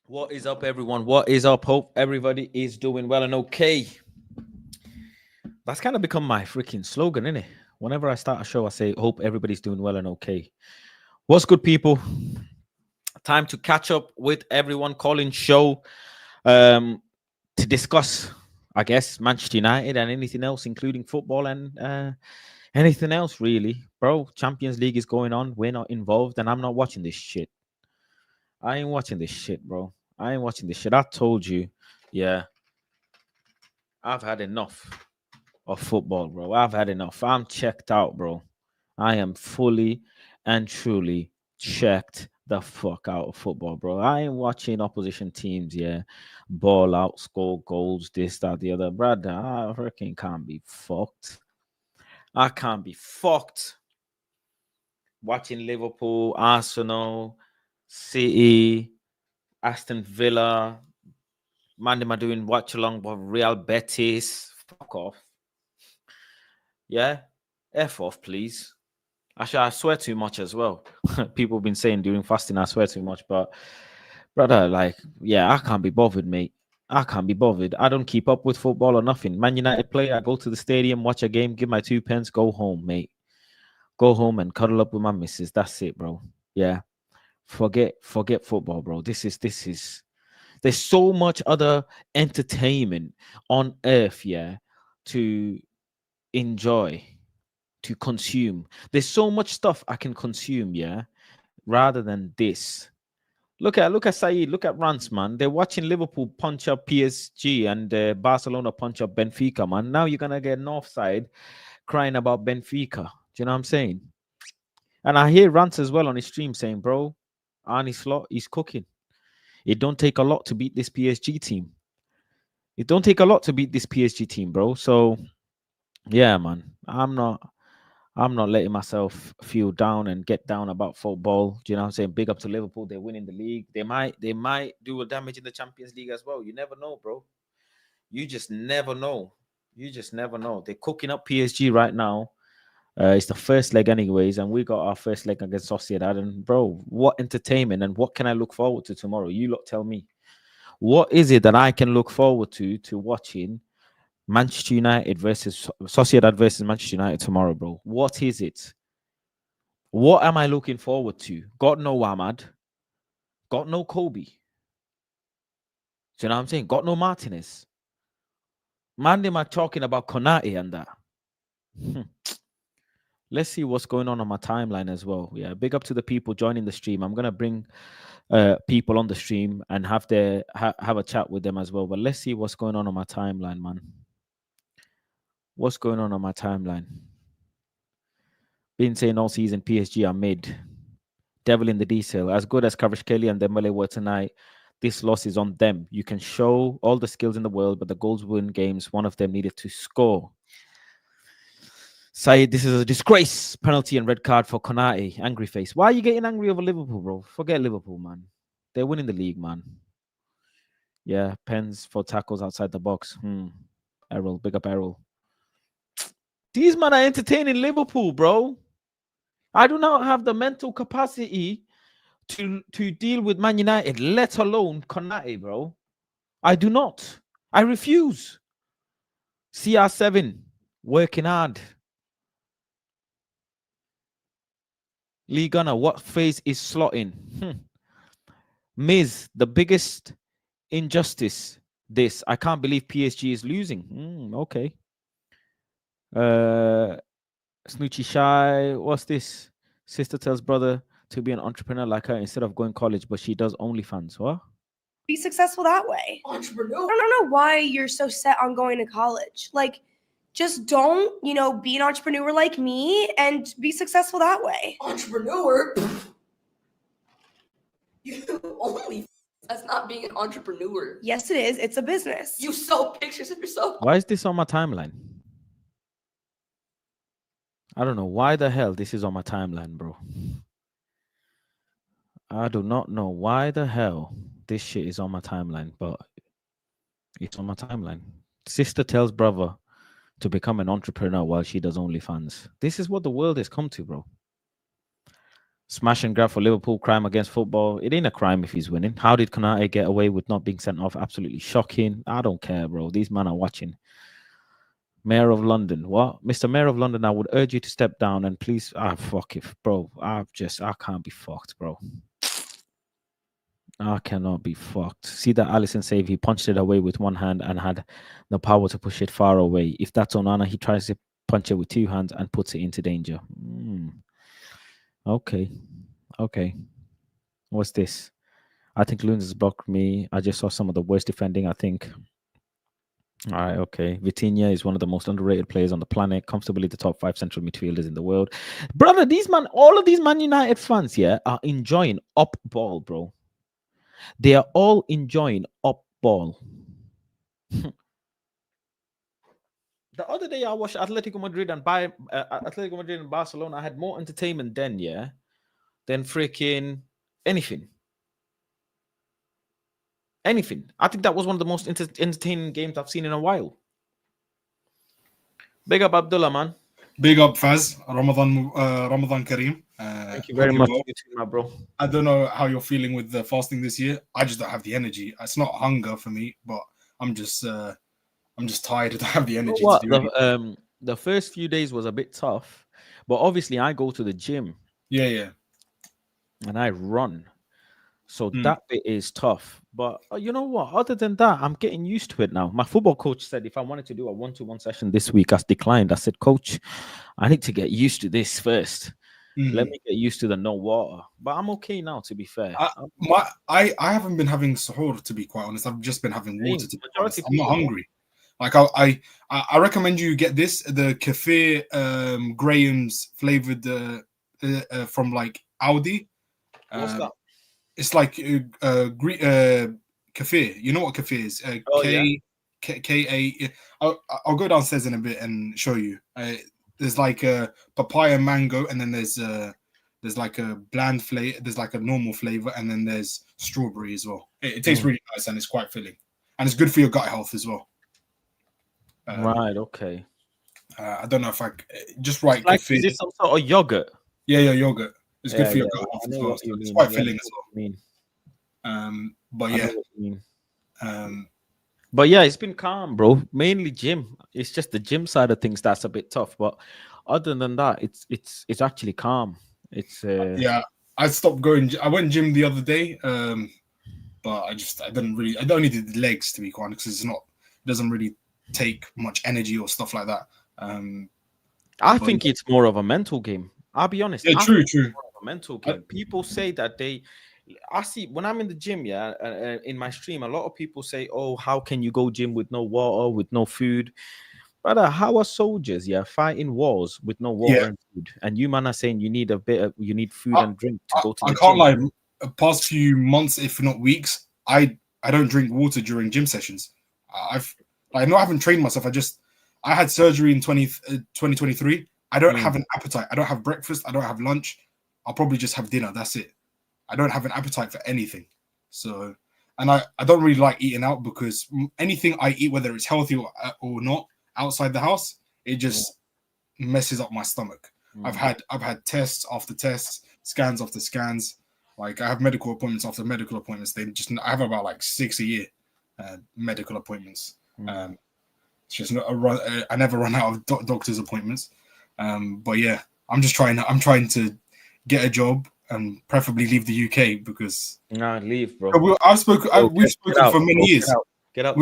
What is up, everyone? What is up? Hope everybody is doing well and okay. That's kind of become my freaking slogan, isn't it? Whenever I start a show, I say, hope everybody's doing well and okay. What's good, people? Time to catch up with everyone calling show um, to discuss, I guess, Manchester United and anything else, including football and anything else, really. Bro, Champions League is going on. We're not involved, and I'm not watching this shit. I ain't watching this shit, bro. I ain't watching this shit. I told you. Yeah, I've had enough of football, bro. I've had enough. I'm checked out, bro. I am fully and truly checked the fuck out of football, bro. I ain't watching opposition teams, yeah, ball out, score goals, this, that, the other. Brother, I freaking can't be fucked. I can't be fucked watching Liverpool, Arsenal, City, Aston Villa. Man, am I doing watch along with Real Betis? Fuck off. Yeah, F off, please. Actually, I swear too much as well. People have been saying during fasting, I swear too much. But, brother, like, yeah, I can't be bothered, mate. I can't be bothered. I don't keep up with football or nothing. Man United play, I go to the stadium, watch a game, give my 2 pence, go home, mate. Go home and cuddle up with my missus. That's it, bro. Yeah. Forget football, bro. This is there's so much other entertainment on earth, yeah, to enjoy, to consume. There's so much stuff I can consume, yeah, rather than this. Look at Saeed, look at Rance, man. They're watching Liverpool punch up PSG and Barcelona punch up Benfica, man. Now you're gonna get Northside crying about Benfica. Do you know what I'm saying? And I hear Rance as well on his stream saying, bro, Arnie Slot, he's cooking. It don't take a lot to beat this PSG team. It don't take a lot to beat this PSG team, bro. So yeah, man. I'm not letting myself feel down and get down about football. Do you know what I'm saying? Big up to Liverpool. They're winning the league. They might do a damage in the Champions League as well. You never know, bro. You just never know. You just never know. They're cooking up PSG right now. It's the first leg, anyways, and we got our first leg against Sociedad. And bro, what entertainment and what can I look forward to tomorrow? You lot tell me. What is it that I can look forward to watching Manchester United versus Sociedad versus Manchester United tomorrow, bro? What is it? What am I looking forward to? Got no Ahmad, got no Kobe. Do you know what I'm saying? Got no Martinez. Man, they are talking about Konate and that. Hmm. Let's see what's going on my timeline as well. Yeah, big up to the people joining the stream. I'm gonna bring people on the stream and have a chat with them as well. But let's see what's going on my timeline, man. What's going on my timeline? Been saying all season PSG are mid. Devil in the detail. As good as Kvaratskhelia and Dembele were tonight, this loss is on them. You can show all the skills in the world, but the goals win games. One of them needed to score. Said, this is a disgrace. Penalty and red card for Konate. Angry face. Why are you getting angry over Liverpool, bro? Forget Liverpool, man. They're winning the league, man. Yeah, pens for tackles outside the box. Errol, big up Errol. These men are entertaining Liverpool, bro. I do not have the mental capacity to deal with Man United, let alone Konate, bro. I do not. I refuse. CR7, working hard. Lee Gunner, what phase is slotting? Miz, the biggest injustice. This. I can't believe PSG is losing. Okay. Snoochie Shy, what's this? Sister tells brother to be an entrepreneur like her instead of going college, but she does OnlyFans. What? Be successful that way. Entrepreneur. I don't know why you're so set on going to college. Like, just don't, be an entrepreneur like me and be successful that way. Entrepreneur? You only that's not being an entrepreneur. Yes, it is. It's a business. You sell pictures of yourself. Why is this on my timeline? I don't know why the hell this is on my timeline, bro. I do not know why the hell this shit is on my timeline, but it's on my timeline. Sister tells brother to become an entrepreneur while she does OnlyFans. This is what the world has come to, bro. Smash and grab for Liverpool, crime against football. It ain't a crime if he's winning. How did Konate get away with not being sent off? Absolutely shocking. I don't care, bro. These men are watching. Mayor of London. What? Mr. Mayor of London, I would urge you to step down and please. Fuck it, bro. I can't be fucked, bro. I cannot be fucked. See that Allison save? He punched it away with one hand and had the power to push it far away. If that's Onana, he tries to punch it with two hands and puts it into danger. Okay. What's this? I think Loons has blocked me. I just saw some of the worst defending, I think. All right, okay. Vitinha is one of the most underrated players on the planet, comfortably the top 5 central midfielders in the world. Brother, all of these Man United fans here are enjoying up ball, bro. They are all enjoying up ball. The other day I watched Atletico Madrid and Barcelona. I had more entertainment then, than freaking anything. I think that was one of the most entertaining games I've seen in a while. Big up Abdullah, man. Big up Faz. Ramadan Kareem. Thank you very much, you too, my bro. I don't know how you're feeling with the fasting this year. I just don't have the energy. It's not hunger for me, but I'm just tired. I don't have the energy to do anything. The first few days was a bit tough, but obviously I go to the gym. Yeah. And I run. So that bit is tough. But you know what? Other than that, I'm getting used to it now. My football coach said if I wanted to do a 1-to-1 session this week, I declined. I said, Coach, I need to get used to this first. Let me get used to the no water. But I'm okay now, to be fair. I haven't been having suhoor, to be quite honest. I've just been having water, to be honest. I'm not hungry. Like I recommend you get this, the Cafe Graham's flavored from like Audi. What's that? It's like Cafe. You know what Cafe is? K-A. I'll go downstairs in a bit and show you. There's like a papaya mango, and then there's like a bland flavor. There's like a normal flavor, and then there's strawberry as well. It tastes really nice, and it's quite filling, and it's good for your gut health as well. Right. Okay. I don't know if I just write like, Cafe. Is this some sort of yogurt? Yeah, yogurt. It's good for your gut health as well. So it's quite filling as well. But yeah. But yeah, it's been calm, bro. Mainly gym. It's just the gym side of things that's a bit tough. But other than that, it's actually calm. It's yeah. I stopped going. I went gym the other day, but I don't need the legs, to be quite honest, because it doesn't really take much energy or stuff like that. I think it's more of a mental game. I'll be honest. Yeah, true. More of a mental game. People say that I see when I'm in the gym, in my stream, a lot of people say, "Oh, how can you go gym with no water, with no food?" Brother, how are soldiers, fighting wars with no water and food? And you man are saying you need food and drink to go to the gym. I can't lie. Past few months, if not weeks, I don't drink water during gym sessions. I haven't trained myself. I had surgery in 2023. I don't have an appetite. I don't have breakfast. I don't have lunch. I'll probably just have dinner. That's it. I don't have an appetite for anything. So, and I don't really like eating out, because anything I eat, whether it's healthy or not, outside the house, it just messes up my stomach. I've had tests after tests, scans after scans. Like, I have medical appointments after medical appointments. I have about like 6 a year medical appointments. It's just I never run out of doctor's appointments. But yeah, I'm trying to get a job and preferably leave the UK, because leave, bro. We've spoken for many years. Get out.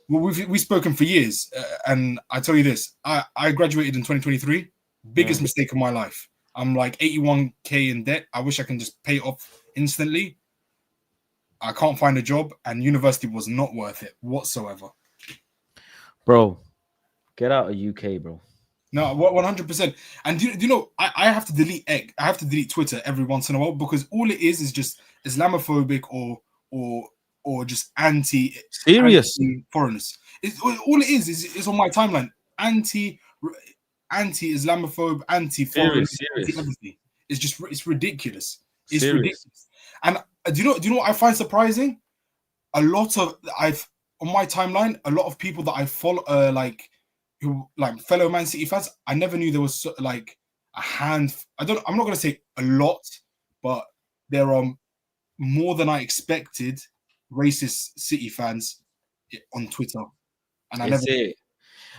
We've spoken for years, and I tell you this: I graduated in 2023. Biggest mistake of my life. I'm like 81k in debt. I wish I can just pay it off instantly. I can't find a job, and university was not worth it whatsoever. Bro, get out of UK, bro. No, 100%. And do you know, I have to delete I have to delete Twitter every once in a while, because all it is just Islamophobic or just serious foreigners. All it is on my timeline. Anti-Islamophobe, anti-foreign, anti-everything. It's ridiculous. It's ridiculous. And do you know what I find surprising? On my timeline, a lot of people that I follow, who like fellow Man City fans, I never knew there was like a hand. I'm not gonna say a lot, but there are more than I expected racist City fans on Twitter, and I never. Is it,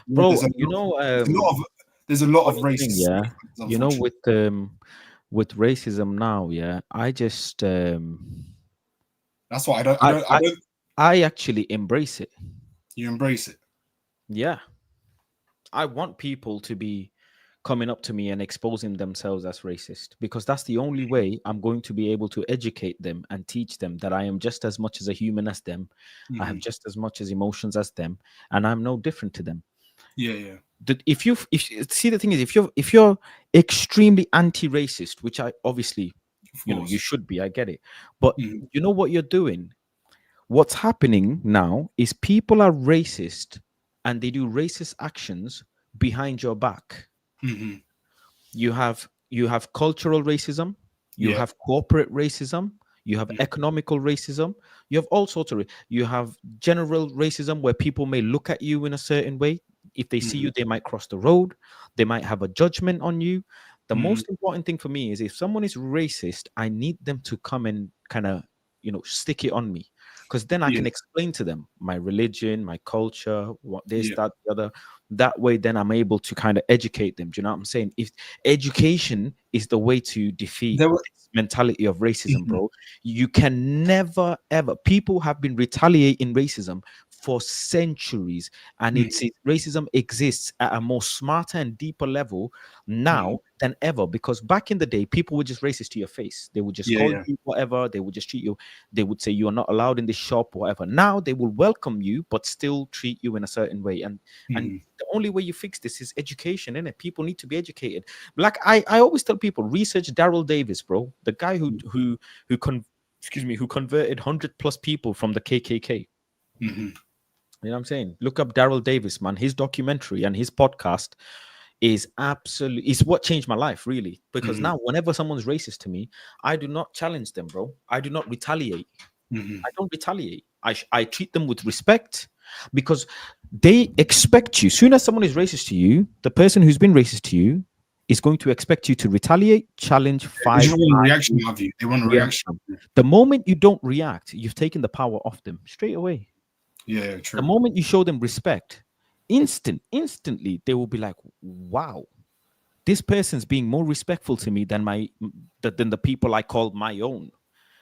Yeah, bro? there's a You lot, know, there's a lot of funny thing, racist yeah. City fans, You know, unfortunately. with racism now, yeah. I just That's why I I I don't. I actually embrace it. You embrace it. Yeah, I want people to be coming up to me and exposing themselves as racist because that's the only way I'm going to be able to educate them and teach them that I am just as much as a human as them. I have Mhm. just as much as emotions as them, and I'm no different to them. Yeah, yeah, That if see, the thing is, if you're extremely anti-racist, which I obviously, of you course. should be, I get it, but Mhm. you know what you're doing. What's happening now is people are racist and they do racist actions behind your back. Mhm. You have cultural racism, you Yeah. have corporate racism, you have Mhm. economical racism, you have all sorts of you have general racism where people may look at you in a certain way. If they see Mhm. you, they might cross the road, they might have a judgment on you. The Mhm. most important thing for me is if someone is racist, I need them to come and kind of stick it on me, because then I Yeah. can explain to them my religion, my culture, what this, Yeah. that, the other. That way, then I'm able to kind of educate them. Do you know what I'm saying? If education is the way to defeat There were. this mentality of racism, Mhm. bro, you can never ever. People have been retaliating racism for centuries, and Mhm. racism exists at a more smarter and deeper level Mhm. now than ever, because back in the day people were just racist to your face. They would just Yeah, call yeah. you whatever, they would just treat you, they would say you are not allowed in this shop or whatever. Now they will welcome you but still treat you in a certain way. And Mhm. the only way you fix this is education, innit? People need to be educated. Like I always tell people, research Daryl Davis, bro, the guy who converted 100 plus people from the KKK. Mhm. You know what I'm saying? Look up Daryl Davis, man. His documentary and his podcast is what changed my life, really. Because Mhm. now, whenever someone's racist to me, I do not challenge them, bro. I do not retaliate. Mhm. I don't retaliate. I treat them with respect because they expect you. Soon as someone is racist to you, the person who's been racist to you is going to expect you to retaliate, challenge, They fight, just want a reaction argue, of you. They want a react. reaction. The moment you don't react, you've taken the power off them straight away. Yeah, The true. moment you show them respect, instantly they will be like, wow, this person's being more respectful to me than than the people I call my own.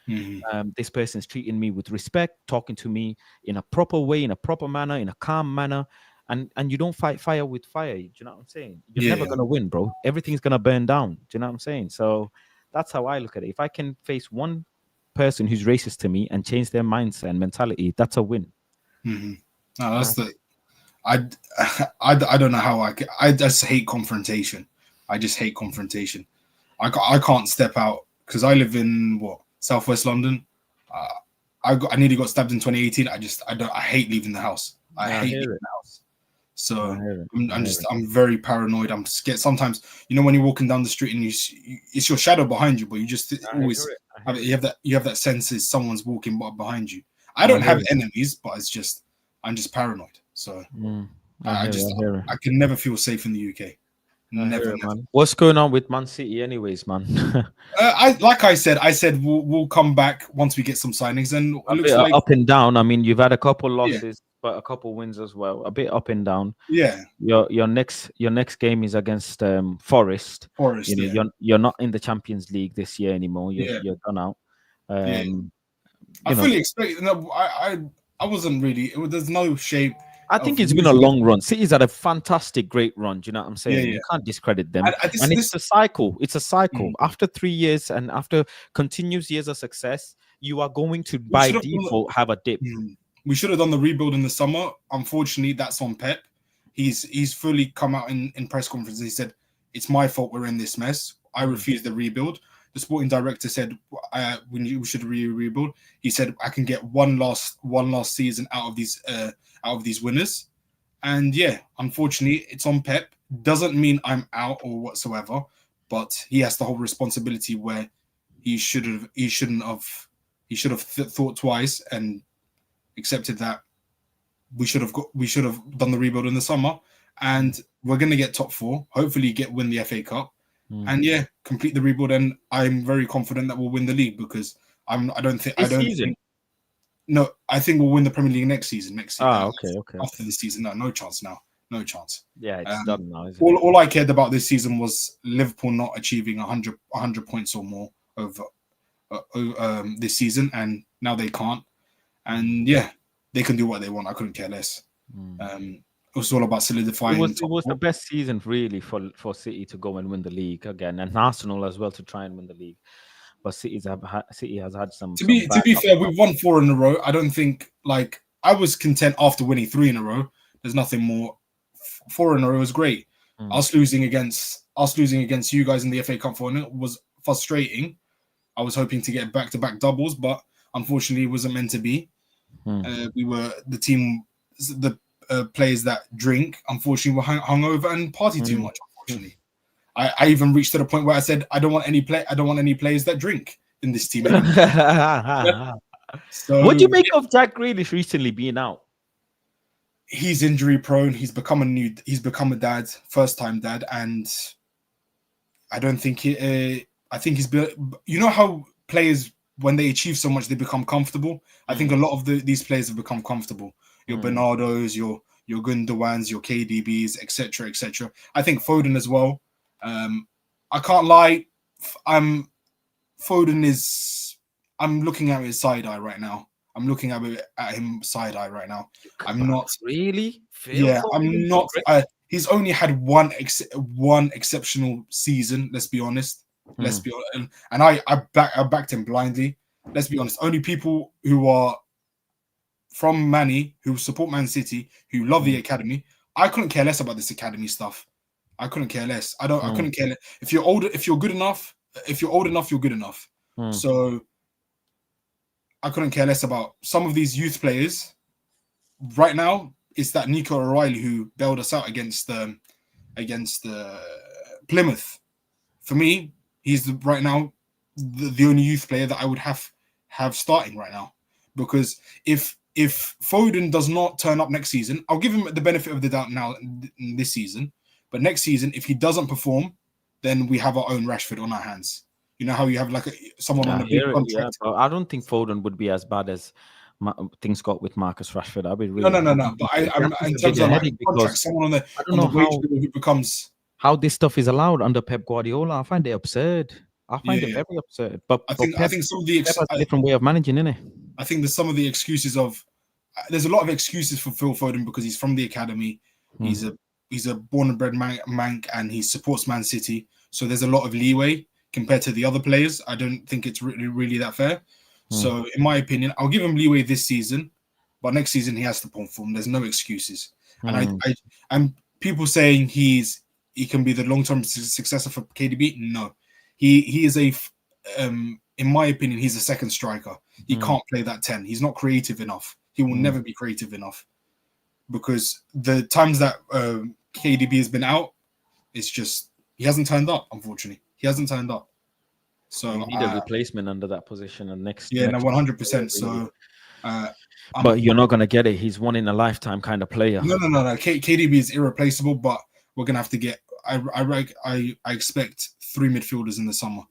Mhm. This person's treating me with respect, talking to me in a proper way, in a proper manner, in a calm manner. And you don't fight fire with fire. Do you know what I'm saying? You're Yeah, never yeah. gonna win, bro. Everything's gonna burn down. Do you know what I'm saying? So that's how I look at it. If I can face one person who's racist to me and change their mindset and mentality, that's a win. Mhm. No, that's That's the. I, I don't know how I just hate confrontation. I just hate confrontation. I can't step out because I live in what Southwest London. Uh, I nearly got stabbed in 2018. I hate leaving the house. I I hate leaving hear it. the house. I So hear it. I I'm hear just it. I'm very paranoid. I'm scared. Sometimes when you're walking down the street and it's your shadow behind you, but you just I hear always it. I have hear you it. have that sense is someone's walking behind you. I I don't hear have it. enemies, but I'm just paranoid. So I hear it. I hear it. I can never feel safe in the UK. I Never, hear it, never. man. What's going on with Man City, anyways, man? I said we'll come back once we get some signings, and it A bit looks like up and down. I mean, you've had a couple yeah, losses, but a couple wins as well. A bit up and down. yeah, Your next game is against Forest. Forest, yeah, You're not in the Champions League this year anymore. You're yeah, you're done out. yeah. Um, I you know, fully expect. No, I wasn't really. There's no shape I of think it's been a losing this. long run. City's had a fantastic, great run. Do you know what I'm Yeah, saying? yeah. You can't discredit them. This And it's this a cycle. It's a cycle. mm, After 3 years and after continuous years of success, you are going to, we by should have done. default, have a dip. We should have done the rebuild in the summer. Unfortunately, that's on Pep. He's fully come out in press conferences. He said it's my fault we're in this mess. I refuse the rebuild. The sporting director said we should rebuild. He said I can get one last season out of these winners. And yeah, unfortunately, it's on Pep. Doesn't mean I'm out or whatsoever, but he has the whole responsibility where he shouldn't have thought twice and accepted that we should have done the rebuild in the summer, and we're going to get top four. Hopefully, win the FA Cup, and yeah, complete the rebuild. And I'm very confident that we'll win the league because I don't think no, I think we'll win the Premier League next season. Okay. After this season, no chance now. No chance. Yeah, it's done now. Isn't all I cared about this season was Liverpool not achieving 100 points or more over this season, and now they can't. And yeah, they can do what they want. I couldn't care less. It was all about solidifying. It was the best season really for City to go and win the league again, and Arsenal as well to try and win the league. But City has had some. To be fair, we've won 4 in a row. I don't think I was content after winning 3 in a row. There's nothing more. 4 in a row was great. Us losing against you guys in the FA Cup final was frustrating. I was hoping to get back-to-back doubles, but unfortunately, it wasn't meant to be. We were the team, the players that drink. Unfortunately, were hungover and party too much. Unfortunately, I even reached to the point where I said, I don't want any players that drink in this team. So, what do you make of Jack Grealish recently being out? He's injury prone. He's become a dad, first time dad, and I don't think I think he's you know how players, when they achieve so much, they become comfortable. I think a lot of these players have become comfortable. Your Bernardos, your Gundowans, your KDBs, etc. I think Foden as well. I can't lie. I'm looking at his side eye right now. I'm looking at him side eye right now. I'm not really. I'm not. He's only had one exceptional season. Let's be honest. Let's be honest. And I backed him blindly. Let's be honest. Only people who are from Manny, who support Man City, who love the academy. I couldn't care less about this academy stuff. I couldn't care less. I couldn't care less. If you're old enough, you're good enough. So I couldn't care less about some of these youth players. Right now, it's that Nico O'Reilly who bailed us out against Plymouth. For me, he's right now the only youth player that I would have starting right now. Because if Foden does not turn up next season, I'll give him the benefit of the doubt now in this season. But next season, if he doesn't perform, then we have our own Rashford on our hands. You know how you have someone on a big contract. Yeah, I don't think Foden would be as bad as things got with Marcus Rashford. I'll be really no. But I'm in terms of contract, someone on the wage bill who becomes how this stuff is allowed under Pep Guardiola. I find it absurd. I find it very absurd. But I think some of the a different way of managing, innit? I think there's some of the excuses of there's a lot of excuses for Phil Foden because he's from the academy. He's a born and bred Manc and he supports Man City. So there's a lot of leeway compared to the other players. I don't think it's really that fair. So in my opinion, I'll give him leeway this season, but next season he has to perform. There's no excuses. And people saying he can be the long-term successor for KDB. No, he is in my opinion, he's a second striker. He can't play that 10. He's not creative enough. He will never be creative enough because the times that KDB has been out, it's just he hasn't turned up. Unfortunately, he hasn't turned up. So you need a replacement under that position and next. Yeah, no, 100%. So, but you're not gonna get it. He's one in a lifetime kind of player. No. KDB is irreplaceable, but we're gonna have to get. I expect 3 midfielders in the summer.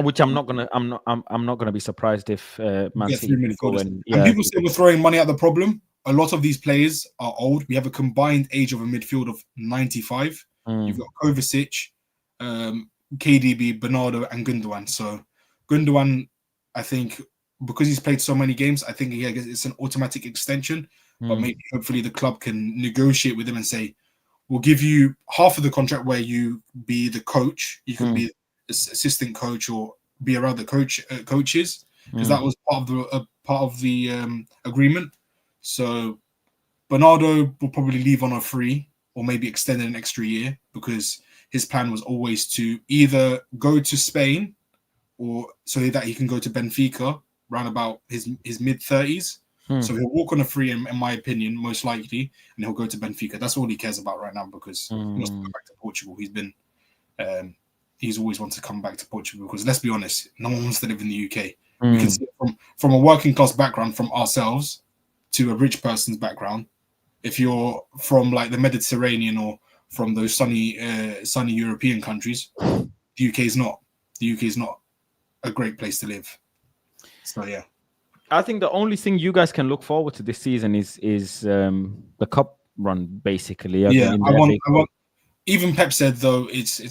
Which I'm not gonna be surprised if Man City go and people say we're throwing money at the problem. A lot of these players are old. We have a combined age of a midfield of 95. You've got Kovacic, KDB, Bernardo, and Gundogan. So Gundogan, I think, because he's played so many games, I think it's an automatic extension. But maybe hopefully the club can negotiate with him and say, we'll give you half of the contract where you be the coach. You can be assistant coach or be around the coaches because that was part of the agreement. So Bernardo will probably leave on a free or maybe extend an extra year because his plan was always to either go to Spain or so that he can go to Benfica around about his mid-30s. So he'll walk on a free, in my opinion, most likely, and he'll go to Benfica. That's all he cares about right now because he wants to go back to Portugal. He's always wanted to come back to Portugal because let's be honest, no one wants to live in the UK. We can see from a working class background, from ourselves to a rich person's background. If you're from like the Mediterranean or from those sunny European countries, the UK is not. The UK is not a great place to live. So yeah. I think the only thing you guys can look forward to this season is the cup run, basically. Yeah, in the I want. FA Cup. Even Pep said though it's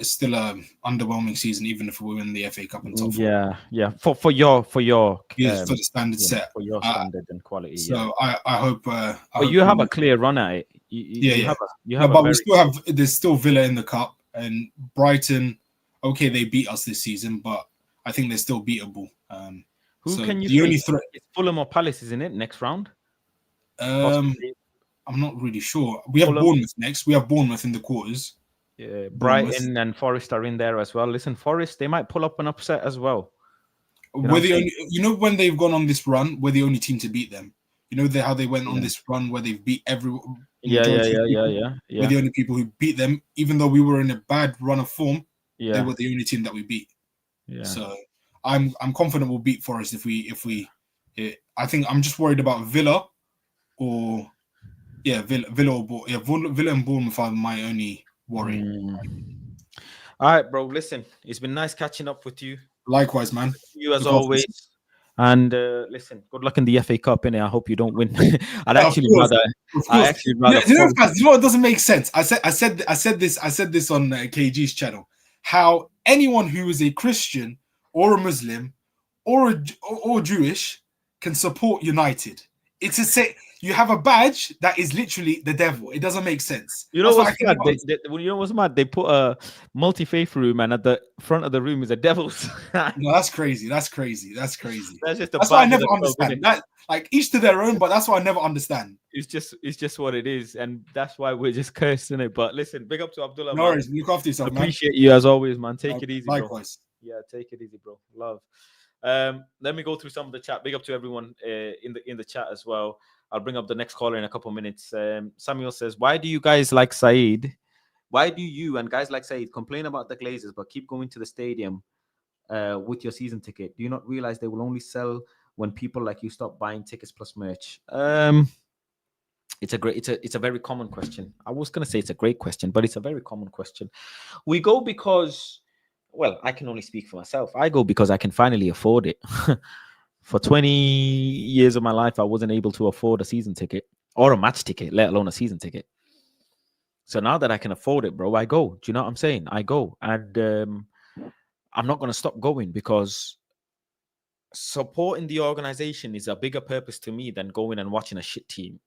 still a underwhelming season, even if we win the FA Cup and top four. Yeah. For your For the standard set, for your standard and quality. So I hope. But you have a clear run at it. You have but a we still have. There's still Villa in the cup and Brighton. Okay, they beat us this season, but I think they're still beatable. Who so can you? The only face? threat. It's Fulham or Palace, isn't it? Next round. Possibly. I'm not really sure. We have Bournemouth next. We have Bournemouth in the quarters. Yeah, Brighton and Forest are in there as well. Listen, Forest, they might pull up an upset as well. We're the only, when they've gone on this run, we're the only team to beat them. You know how they went on this run where they've beat everyone. Yeah. We're the only people who beat them, even though we were in a bad run of form. Yeah, they were the only team that we beat. Yeah. So I'm confident we'll beat Forest if we. I think I'm just worried about Villa, or Villa and Bournemouth are my only worry. All right, bro. Listen, it's been nice catching up with you. Likewise, man. You as always. And listen, good luck in the FA Cup, innit? I hope you don't win. I'd actually rather. You know what doesn't make sense? I said this on KG's channel. How anyone who is a Christian or a Muslim or Jewish can support United. It's a say you have a badge that is literally the devil. It doesn't make sense. You know what's mad? You know what's mad? They put a multi-faith room, and at the front of the room is a devil's. No, that's crazy. That's just that's why I never understand. That, like, each to their own, but that's why I never understand. It's just what it is, and that's why we're just cursing it. But listen, big up to Abdullah. No worries. Look after yourself, man. Appreciate you as always, man. Take it easy, likewise. Bro. Yeah, take it easy, bro. Love. Let me go through some of the chat. Big up to everyone in the chat as well. I'll bring up the next caller in a couple minutes. Samuel says, "Why do you guys like Saeed? Why do you and guys like Saeed complain about the Glazers but keep going to the stadium with your season ticket? Do you not realize they will only sell when people like you stop buying tickets plus merch?" It's a very common question. I was gonna say it's a great question, but it's a very common question. We go because, well, I can only speak for myself. I go because I can finally afford it. For 20 years of my life, I wasn't able to afford a season ticket or a match ticket, let alone a season ticket. So now that I can afford it, bro, I go. Do you know what I'm saying? I go. And I'm not going to stop going, because supporting the organization is a bigger purpose to me than going and watching a shit team.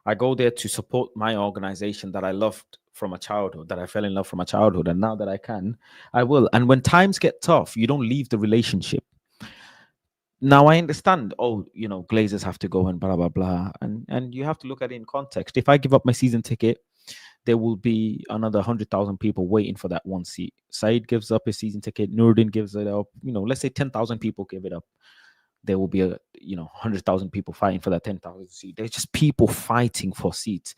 I go there to support my organization that I loved from a childhood, that I fell in love from a childhood. And now that I can, I will. And when times get tough, you don't leave the relationship. Now I understand, Glazers have to go and blah, blah, blah. And you have to look at it in context. If I give up my season ticket, there will be another 100,000 people waiting for that one seat. Saeed gives up his season ticket. Nurdin gives it up. Let's say 10,000 people give it up. There will be 100,000 people fighting for that 10,000 seat. There's just people fighting for seats.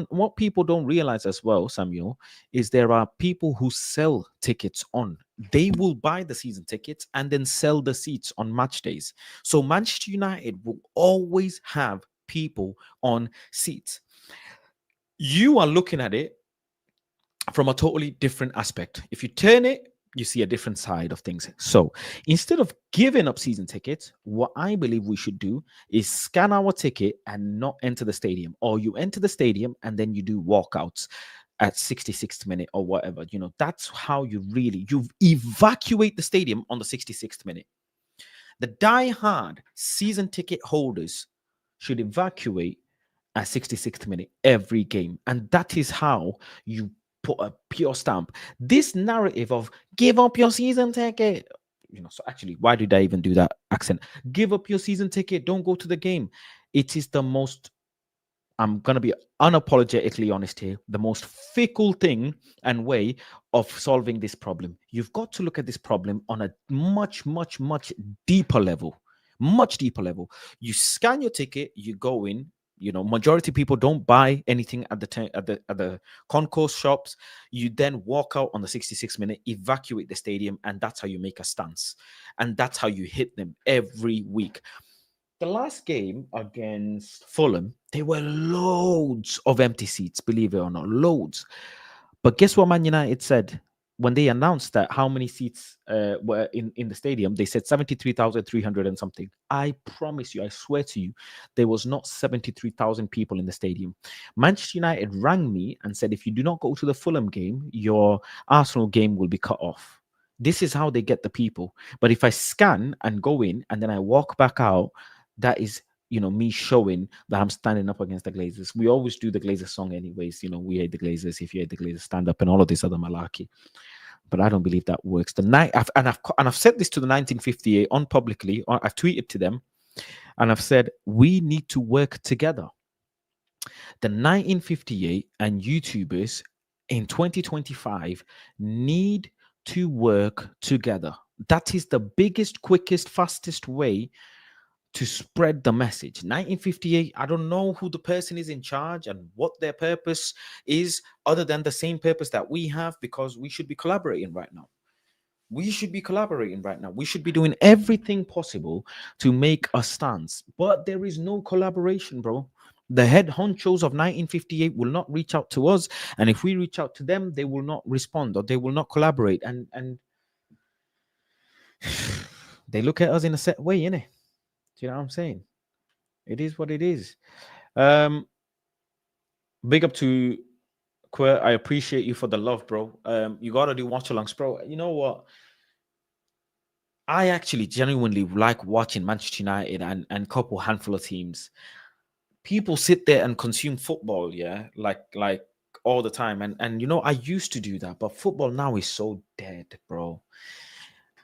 What people don't realize as well, Samuel, is there are people who sell tickets on. They will buy the season tickets and then sell the seats on match days. So Manchester United will always have people on seats. You are looking at it from a totally different aspect. If you turn it, you see a different side of things. So instead of giving up season tickets, what I believe we should do is scan our ticket and not enter the stadium. Or you enter the stadium and then you do walkouts at 66th minute or whatever. That's how you evacuate the stadium on the 66th minute. The die-hard season ticket holders should evacuate at 66th minute every game. And that is how you put a pure stamp. This narrative of give up your season ticket, so actually, why did I even do that accent? Give up your season ticket, don't go to the game. It is the most, I'm going to be unapologetically honest here, the most fickle thing and way of solving this problem. You've got to look at this problem on a much, much, much deeper level. Much deeper level. You scan your ticket, you go in. Majority of people don't buy anything at the concourse shops. You then walk out on the 66th minute, evacuate the stadium, and that's how you make a stance. And that's how you hit them every week. The last game against Fulham, there were loads of empty seats, believe it or not, loads. But guess what Man United said? when they announced that how many seats were in the stadium, they said 73,300 and something. I promise you, I swear to you, there was not 73,000 people in the stadium. Manchester United rang me and said, if you do not go to the Fulham game, your Arsenal game will be cut off. This is how they get the people. But if I scan and go in and then I walk back out, that is, me showing that I'm standing up against the Glazers. We always do the Glazers song anyways. We hate the Glazers. If you hate the Glazers, stand up, and all of this other malarkey. But I don't believe that works. I've said this to the 1958 on publicly. I've tweeted to them, and I've said we need to work together. The 1958 and YouTubers in 2025 need to work together. That is the biggest, quickest, fastest way to spread the message. 1958, I don't know who the person is in charge and what their purpose is, other than the same purpose that we have, because we should be collaborating right now. We should be collaborating right now. We should be doing everything possible to make a stance. But there is no collaboration, bro. The head honchos of 1958 will not reach out to us. And if we reach out to them, they will not respond or they will not collaborate. And they look at us in a set way, innit? Do you know what I'm saying? It is what it is. Big up to Quer. I appreciate you for the love, bro. You gotta do watch-alongs, bro. You know what? I actually genuinely like watching Manchester United and couple handful of teams. People sit there and consume football, yeah, like all the time. And I used to do that, but football now is so dead, bro.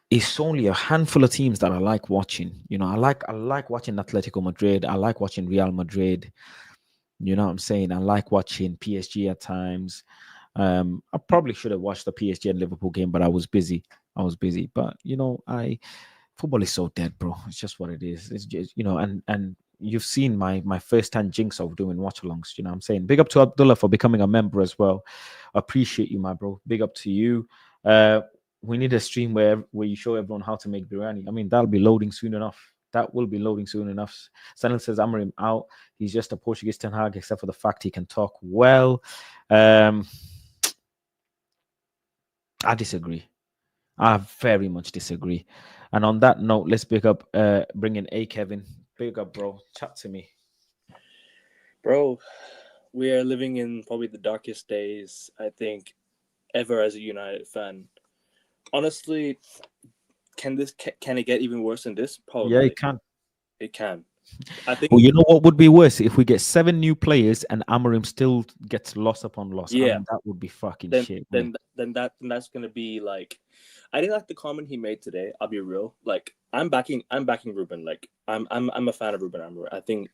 It's only a handful of teams that I like watching. I like watching Atletico Madrid. I like watching Real Madrid. You know what I'm saying? I like watching PSG at times. I probably should have watched the PSG and Liverpool game, but I was busy. But football is so dead, bro. It's just what it is. It's just and you've seen my first-hand jinx of doing watch-alongs. You know what I'm saying? Big up to Abdullah for becoming a member as well. Appreciate you, my bro. Big up to you. We need a stream where you show everyone how to make biryani. I mean, that'll be loading soon enough. That will be loading soon enough. Sanil says, Amarim out. He's just a Portuguese Ten Hag, except for the fact he can talk well. I disagree. I very much disagree. And on that note, let's bring in A Kevin. Big up, bro. Chat to me. Bro, we are living in probably the darkest days, I think, ever as a United fan. Honestly, can it get even worse than this? Probably. Yeah, it can. It can. I think. Well, you know what would be worse? If we get 7 new players and Amarim still gets loss upon loss. Yeah. I mean, that would be fucking shit. Then that's gonna be like. I didn't like the comment he made today. I'll be real. Like I'm backing Ruben. Like I'm a fan of Ruben Amarim. I think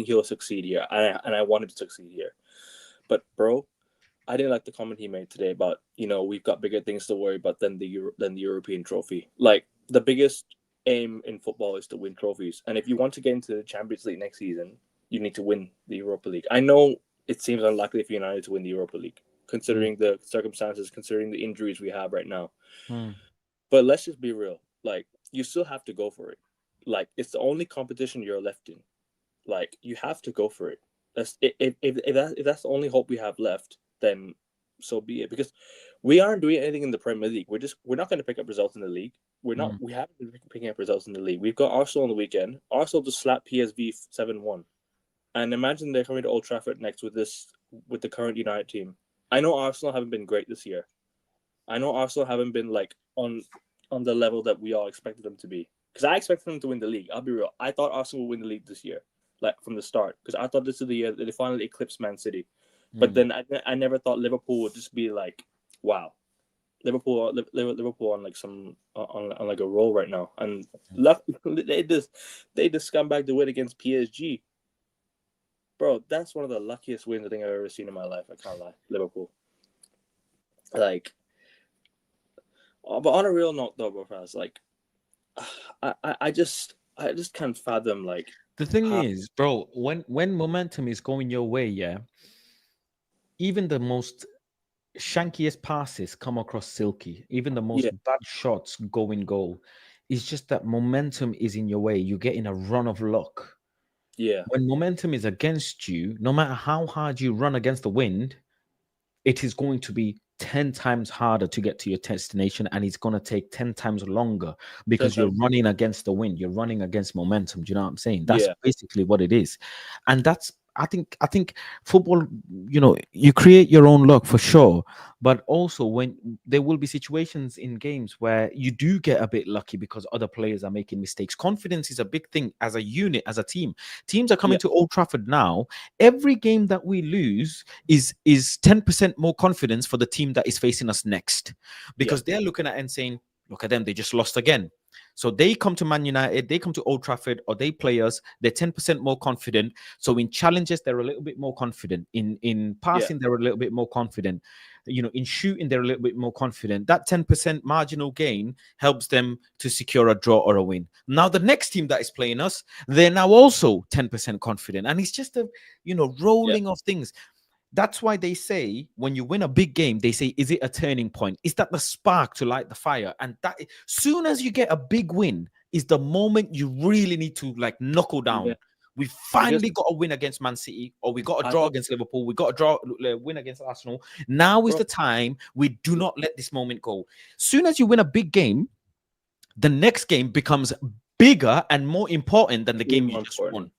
he'll succeed here. And I wanted to succeed here. But bro, I didn't like the comment he made today about, we've got bigger things to worry about than the European trophy. Like the biggest aim in football is to win trophies. And if you want to get into the Champions League next season, you need to win the Europa League. I know it seems unlikely for United to win the Europa League, considering the circumstances, considering the injuries we have right now. But let's just be real. Like, you still have to go for it. Like, it's the only competition you're left in. Like, you have to go for it. If that's the only hope we have left, then so be it. Because we aren't doing anything in the Premier League. We're not going to pick up results in the league. We haven't been picking up results in the league. We've got Arsenal on the weekend. Arsenal just slapped PSV 7-1. And imagine they're coming to Old Trafford next with the current United team. I know Arsenal haven't been great this year. I know Arsenal haven't been like on the level that we all expected them to be. Because I expected them to win the league. I'll be real. I thought Arsenal would win the league this year, like from the start. Because I thought this is the year that they finally eclipsed Man City. But then I never thought Liverpool would just be like, wow, Liverpool on like on like a roll right now, and they just scumbag the win against PSG, bro. That's one of the luckiest wins I think I've ever seen in my life. I can't lie, Liverpool. Like, but on a real note though, bro, fans, like, I just can't fathom like the thing is, bro, when momentum is going your way, yeah. Even the most shankiest passes come across silky. Even the most bad shots go in goal. It's just that momentum is in your way. You get in a run of luck. Yeah. When momentum is against you, no matter how hard you run against the wind, it is going to be 10 times harder to get to your destination, and it's going to take 10 times longer because 10 you're times. running against the wind, you're running against momentum. Do you know what I'm saying? That's Yeah. basically what it is. And that's, I think football, you create your own luck for sure, but also when there will be situations in games where you do get a bit lucky because other players are making mistakes. Confidence is a big thing as a unit, as a team. Teams are coming Yeah. to Old Trafford now. Every game that we lose is 10% more confidence for the team that is facing us next, because they're looking at it and saying, look at them, they just lost again. So they come to Man United, they come to Old Trafford, or they play us, they're 10% more confident. So in challenges, they're a little bit more confident. In passing, they're a little bit more confident. In shooting, they're a little bit more confident. That 10% marginal gain helps them to secure a draw or a win. Now, the next team that is playing us, they're now also 10% confident. And it's just a, rolling of things. That's why they say when you win a big game, they say, is it a turning point? Is that the spark to light the fire? And that soon as you get a big win is the moment you really need to like knuckle down. Yeah. We finally got a win against Man City, or we got a draw against Liverpool. We got a win against Arsenal. Now is the time. We do not let this moment go. Soon as you win a big game, the next game becomes bigger and more important than the game you just won.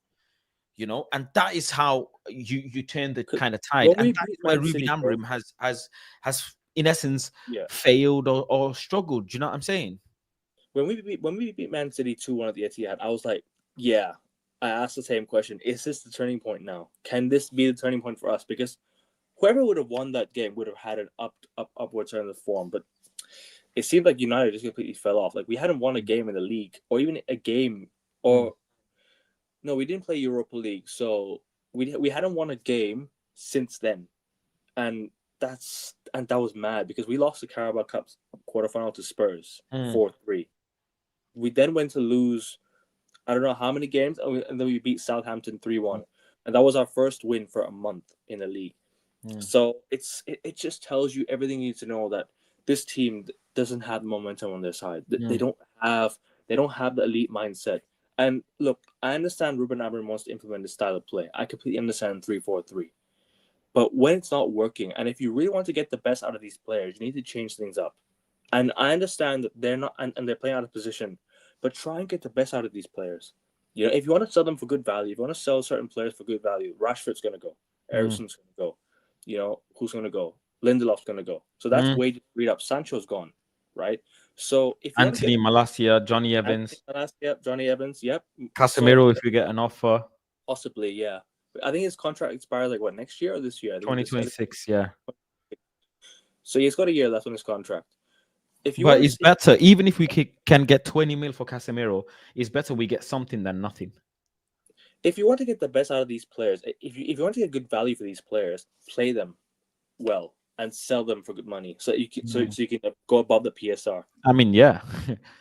And that is how you turn the kind of tide, and that is where Ruben Amorim has in essence failed or struggled. Do you know what I'm saying? When we beat Man City 2-1 at the Etihad, I was like, yeah. I asked the same question: is this the turning point now? Can this be the turning point for us? Because whoever would have won that game would have had an upward turn of form, but it seemed like United just completely fell off. Like we hadn't won a game in the league, or even a game, or. No, we didn't play Europa League, so we hadn't won a game since then, and that was mad because we lost the Carabao Cup quarterfinal to Spurs 4-3. We then went to lose, I don't know how many games, and then we beat Southampton 3-1, and that was our first win for a month in the league. So it just tells you everything you need to know that this team doesn't have momentum on their side. They don't have the elite mindset. And look, I understand Ruben Amorim wants to implement this style of play. I completely understand 3-4-3. But when it's not working, and if you really want to get the best out of these players, you need to change things up. And I understand that they're not, and they're playing out of position, but try and get the best out of these players. If you want to sell them for good value, if you want to sell certain players for good value, Rashford's going to go. Ericsson's going to go. Who's going to go? Lindelof's going to go. So that's way to read up. Sancho's gone, right? So if you Anthony Malacia, Johnny Evans, Johnny Evans, Casemiro, if you get an offer, possibly, yeah. But I think his contract expires like next year or this year? 2026, yeah. So he's got a year left on his contract. But it's better, even if we can get 20 mil for Casemiro, it's better we get something than nothing. If you want to get the best out of these players, if you want to get good value for these players, play them well and sell them for good money, so you can so you can go above the PSR. I mean, yeah.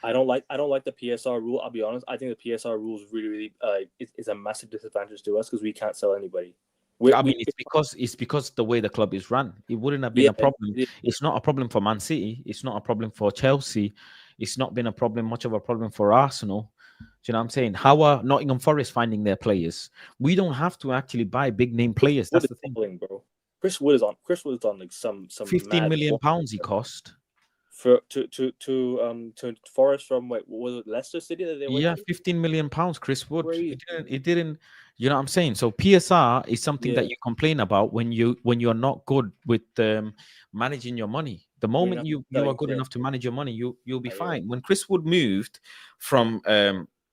I don't like the PSR rule. I'll be honest. I think the PSR rule is really is a massive disadvantage to us because we can't sell anybody. It's because the way the club is run. It wouldn't have been a problem. It's not a problem for Man City. It's not a problem for Chelsea. It's not been much of a problem for Arsenal. Do you know what I'm saying? How are Nottingham Forest finding their players? We don't have to actually buy big name players. That's the thing, bro. Chris Wood is on like some 15 million pounds he cost. To Forest from was it Leicester City that they went to? 15 million pounds. Chris Wood. It didn't. You know what I'm saying? So PSR is something that you complain about when you're not good with managing your money. The moment you are good enough to manage your money, you'll be fine. When Chris Wood moved from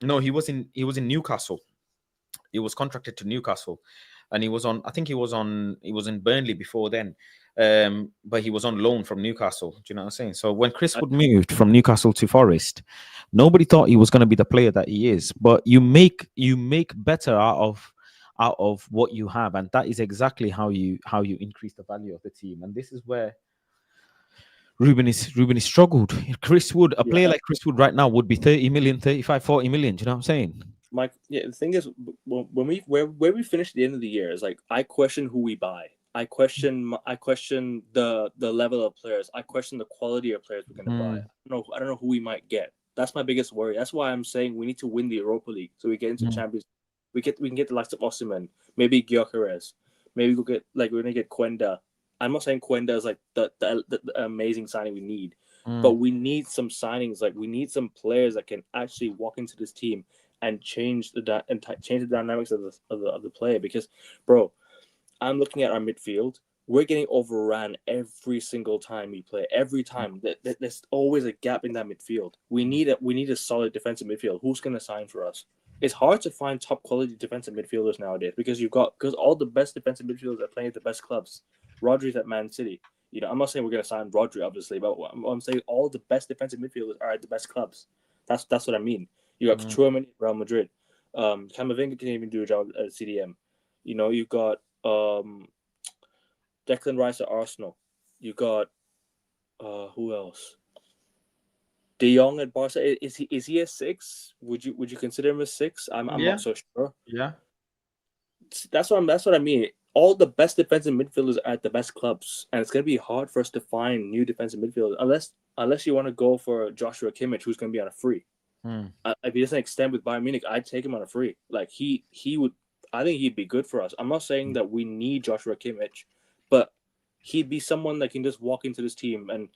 he was in Newcastle. He was contracted to Newcastle, and he was in Burnley before then. But he was on loan from Newcastle. Do you know what I'm saying? So when Chris Wood moved from Newcastle to Forest, nobody thought he was going to be the player that he is. But you make better out of what you have, and that is exactly how you increase the value of the team. And this is where Ruben is struggled. Chris Wood, a player like Chris Wood right now would be 30 million, 35, 40 million. Do you know what I'm saying? Mike, the thing is, when we finish at the end of the year, is like I question who we buy. I question the level of players. I question the quality of players we're going to buy. I don't know who we might get. That's my biggest worry. That's why I'm saying we need to win the Europa League so we get into Champions. We can get the likes of Osimhen, maybe Gyökeres, maybe we're going to get Quenda, I'm not saying Cuenda is like the amazing signing we need, Mm. but we need some signings. Like we need some players that can actually walk into this team and change the dynamics of the play. Because, bro, I'm looking at our midfield. We're getting overran every single time we play. Every time there's always a gap in that midfield. We need a solid defensive midfield. Who's going to sign for us? It's hard to find top quality defensive midfielders nowadays because all the best defensive midfielders are playing at the best clubs. Rodri's at Man City. You know, I'm not saying we're going to sign Rodri, obviously, but I'm saying all the best defensive midfielders are at the best clubs. That's what I mean. You got Chouameni at Real Madrid. Camavinga can even do a job at CDM. You know, you got Declan Rice at Arsenal. You got who else? De Jong at Barca. Is he a 6? Would you consider him a 6? I'm not so sure. Yeah. That's what I mean. All the best defensive midfielders are at the best clubs, and it's gonna be hard for us to find new defensive midfielders unless you want to go for Joshua Kimmich, who's gonna be on a free. If he doesn't extend with Bayern Munich, I'd take him on a free. Like he would. I think he'd be good for us. I'm not saying that we need Joshua Kimmich, but he'd be someone that can just walk into this team. And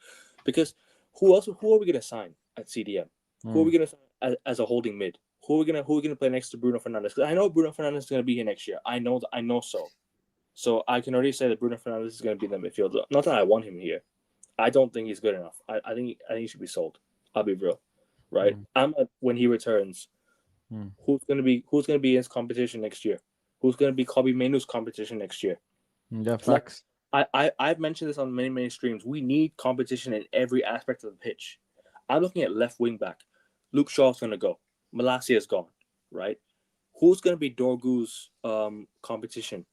because who are we gonna sign at CDM? Who are we gonna sign as a holding mid? Who are we gonna play next to Bruno Fernandes? Because I know Bruno Fernandes is gonna be here next year. I know so. So I can already say that Bruno Fernandes is gonna be in the midfield. Not that I want him here. I don't think he's good enough. I think he should be sold. I'll be real, right? When he returns, who's gonna be in his competition next year? Who's gonna be Kobe Mainoo's competition next year? Yeah, facts. I've mentioned this on many streams. We need competition in every aspect of the pitch. I'm looking at left wing back. Luke Shaw's gonna go. Malacia is gone, right? Who's gonna be Dorgu's competition?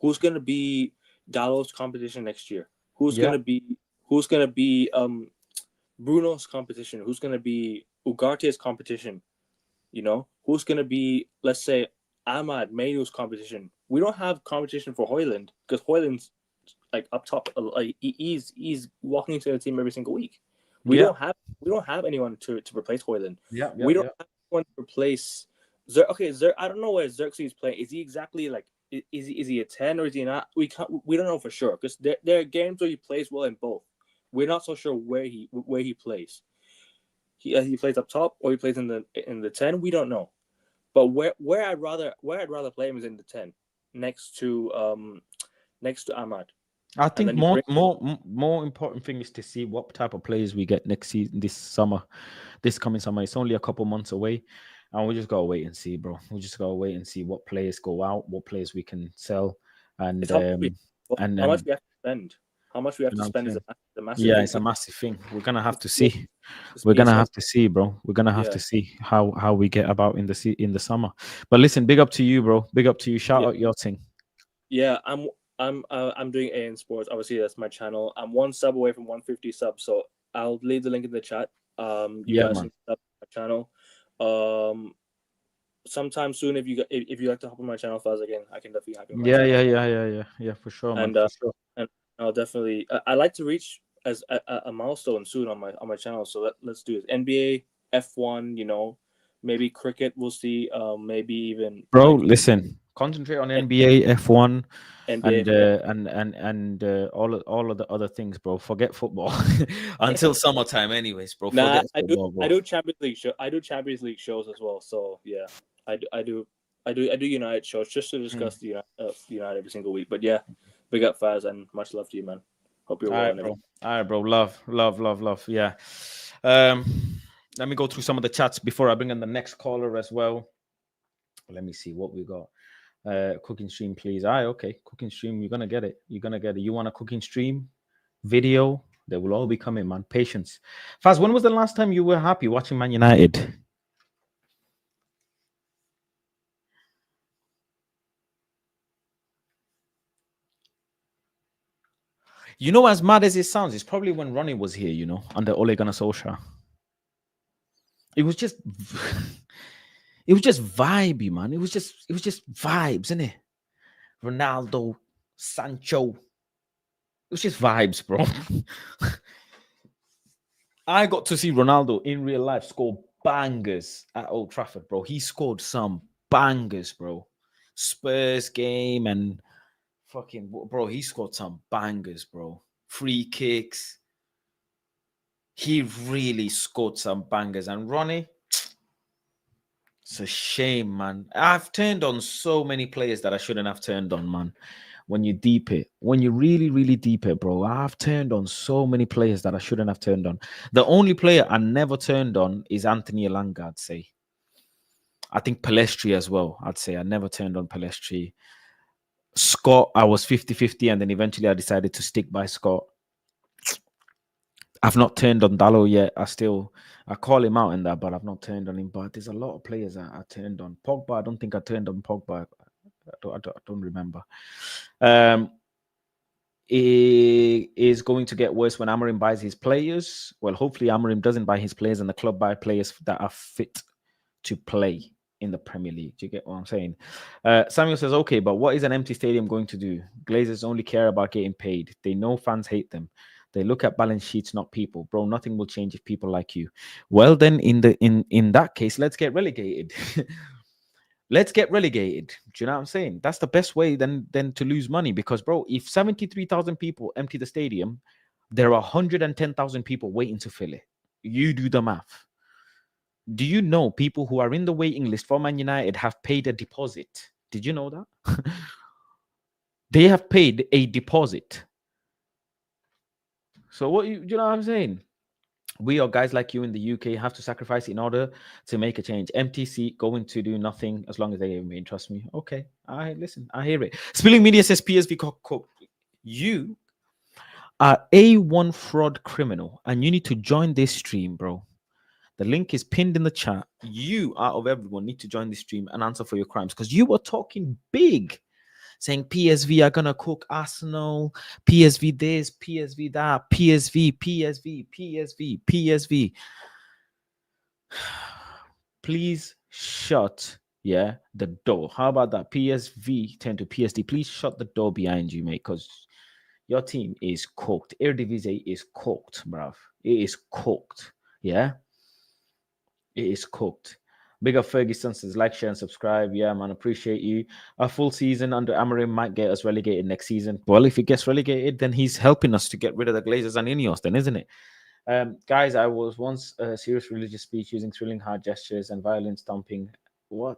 Who's gonna be Dalot's competition next year? Who's gonna be Bruno's competition? Who's gonna be Ugarte's competition? You know, who's gonna be, let's say, Ahmad Mainoo's competition? We don't have competition for Højlund because Højlund's like up top. Like he's walking into the team every single week. We don't have anyone to replace Højlund. We don't have anyone to replace. I don't know where Xerxes is playing. Is he exactly like? Is he a 10 or is he not? We don't know for sure because there are games where he plays well in both. We're not so sure where he plays. He plays up top or he plays in the 10. We don't know. But where I'd rather play him is in the 10, next to Ahmad. I think more important thing is to see what type of players we get next season, this coming summer. It's only a couple months away, and we just gotta wait and see, bro. We just gotta wait and see what players go out, what players we can sell, and how much we have to spend. How much we have to spend is a massive. Yeah, it's a massive thing. We're gonna have to see. We're gonna have to see, bro. We're gonna have to see how we get about in the summer. But listen, big up to you, bro. Big up to you. Shout out your thing. Yeah, I'm doing AN Sports. Obviously, that's my channel. I'm 1 sub away from 150 subs, so I'll leave the link in the chat. You guys can sub my channel. Sometime soon, if you like to hop on my channel, Faz, again, I can definitely have you. Yeah, for sure, man. And I'll definitely. I like to reach as a milestone soon on my channel. So let's do it. NBA, F1, you know, maybe cricket. We'll see. Maybe even. Bro, listen. Concentrate on NBA, F1, NBA, and all of the other things, bro. Forget football until summertime, anyways, bro. Nah, football, I do Champions League show. I do Champions League shows as well. So yeah, I do United shows just to discuss the United every single week. But yeah, big up Faz and much love to you, man. Hope you're well. All right, bro. Love. Yeah. Let me go through some of the chats before I bring in the next caller as well. Let me see what we got. Cooking stream, please. Okay. Cooking stream. You're gonna get it. You want a cooking stream video? They will all be coming, man. Patience. Faz, when was the last time you were happy watching Man United? You know, as mad as it sounds, it's probably when Ronnie was here, you know, under Ole Gunnar Solskjaer. It was just vibey, man. It was just vibes, isn't it? Ronaldo, Sancho. It was just vibes, bro. I got to see Ronaldo in real life score bangers at Old Trafford, bro. He scored some bangers, bro. Spurs game and fucking bro, he scored some bangers, bro. Free kicks. He really scored some bangers. And Ronnie, it's a shame, man. I've turned on so many players that I shouldn't have turned on, man. When you deep it, when you really, really deep it, bro, I've turned on so many players that I shouldn't have turned on. The only player I never turned on is Anthony Elanga, I'd say. I think Palestri as well, I'd say. I never turned on Palestri. Scott, I was 50-50, and then eventually I decided to stick by Scott. I've not turned on Dallo yet. I call him out in that, but I've not turned on him. But there's a lot of players I turned on. Pogba, I don't think I turned on Pogba. I don't remember. It is going to get worse when Amorim buys his players. Well, hopefully Amorim doesn't buy his players and the club buy players that are fit to play in the Premier League. Do you get what I'm saying? Samuel says, okay, but what is an empty stadium going to do? Glazers only care about getting paid. They know fans hate them. They look at balance sheets, not people. Bro, nothing will change if people like you. Well, then in that case, let's get relegated. Let's get relegated. Do you know what I'm saying? That's the best way than to lose money. Because, bro, if 73,000 people empty the stadium, there are 110,000 people waiting to fill it. You do the math. Do you know people who are in the waiting list for Man United have paid a deposit? Did you know that? They have paid a deposit. So what you know what I'm saying? We or guys like you in the UK have to sacrifice in order to make a change. Empty seat, going to do nothing as long as they me. Trust me. Okay, I listen. I hear it. Spilling Media says PSV you are A1 fraud criminal, and you need to join this stream, bro. The link is pinned in the chat. You, out of everyone, need to join this stream and answer for your crimes because you were talking big, saying PSV are gonna cook Arsenal, PSV this, PSV that, PSV. Please shut, the door. How about that? PSV turn to PSD. Please shut the door behind you, mate, because your team is cooked. Eredivisie is cooked, bruv. It is cooked. Yeah, it is cooked. Big up Ferguson says, like, share, and subscribe. Yeah, man, appreciate you. A full season under Amorim might get us relegated next season. Well, if he gets relegated, then he's helping us to get rid of the Glazers and Ineos, then, isn't it? Guys, I was once a serious religious speech using thrilling hard gestures and violent stomping. What?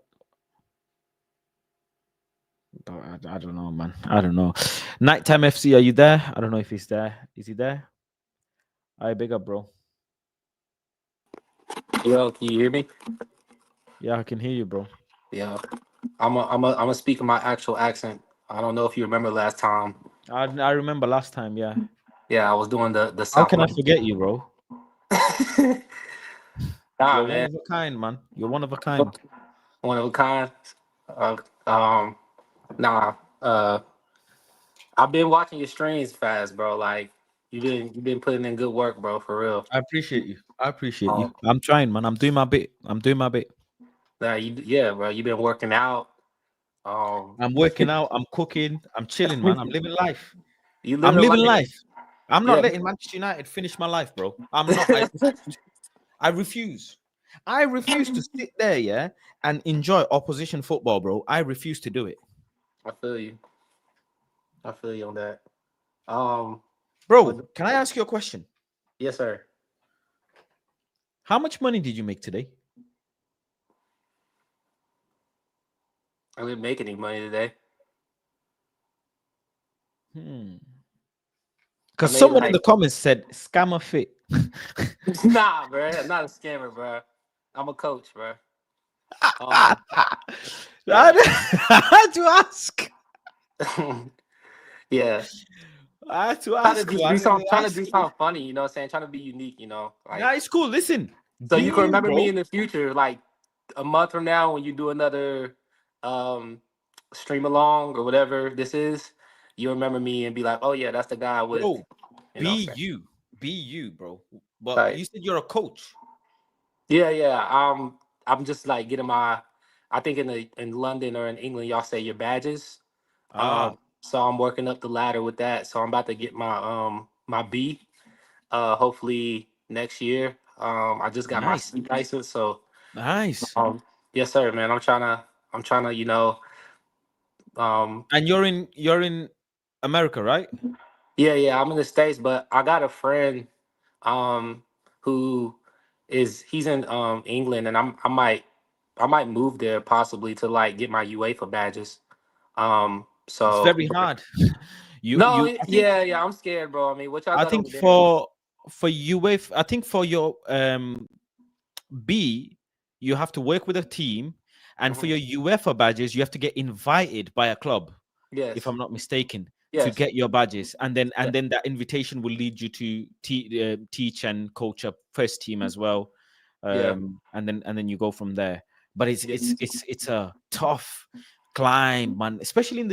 I don't know, man. I don't know. Nighttime FC, are you there? I don't know if he's there. Is he there? All right, big up, bro. Yo, can you hear me? Yeah, I can hear you, bro. Yeah, I'm a speak in my actual accent. I don't know if you remember last time. I remember last time, yeah. Yeah, I was doing the How can I Southwest. forget you, bro? Nah, You're man, one of a kind, man. You're one of a kind. one of a kind. Nah. I've been watching your streams fast, bro. Like you've been putting in good work, bro. For real. I appreciate you. I'm trying, man. I'm doing my bit. Yeah, bro. You've been working out. I'm working out. I'm cooking. I'm chilling, man. I'm living life. I'm living life. I'm not Yeah. letting Manchester United finish my life, bro. I'm not. I refuse. I refuse to sit there, and enjoy opposition football, bro. I refuse to do it. I feel you on that. Bro, can I ask you a question? Yes, sir. How much money did you make today? I didn't make any money today. Because I made, someone in like- the comments said scammer fit. Nah, bro. I'm not a scammer, bro. I'm a coach, bro. I had to ask. Yeah. I had to Trying ask. to do something funny, you know what I'm saying? Trying to be unique, you know. Like, Nah, it's cool. Listen. so you can remember bro. me in the future, like a month from now when you do another stream along or whatever this is, you remember me and be like, oh yeah, that's the guy with Bro, you know, be you, bro. But Right. you said you're a coach. Yeah. I'm just like getting my I think in London or in England y'all say your badges. So I'm working up the ladder with that. So I'm about to get my my B hopefully next year. I just got my Nice. C license, so Nice. yes sir, man. I'm trying to, you know, And you're in America, right? Yeah, I'm in the States, but I got a friend who he's in England, and I might move there possibly to like get my UEFA badges. It's So very hard. no, I think yeah, I'm scared, bro. I mean, what y'all I got think over there? for UEFA, I think for your B, you have to work with a team, and for Mhm. your UEFA badges, you have to get invited by a club, if Yes, I'm not mistaken, to yes, get your badges, and then yeah, that invitation will lead you to teach and coach a first team as well, yeah, and then you go from there. But yeah, it's a tough climb, man, especially in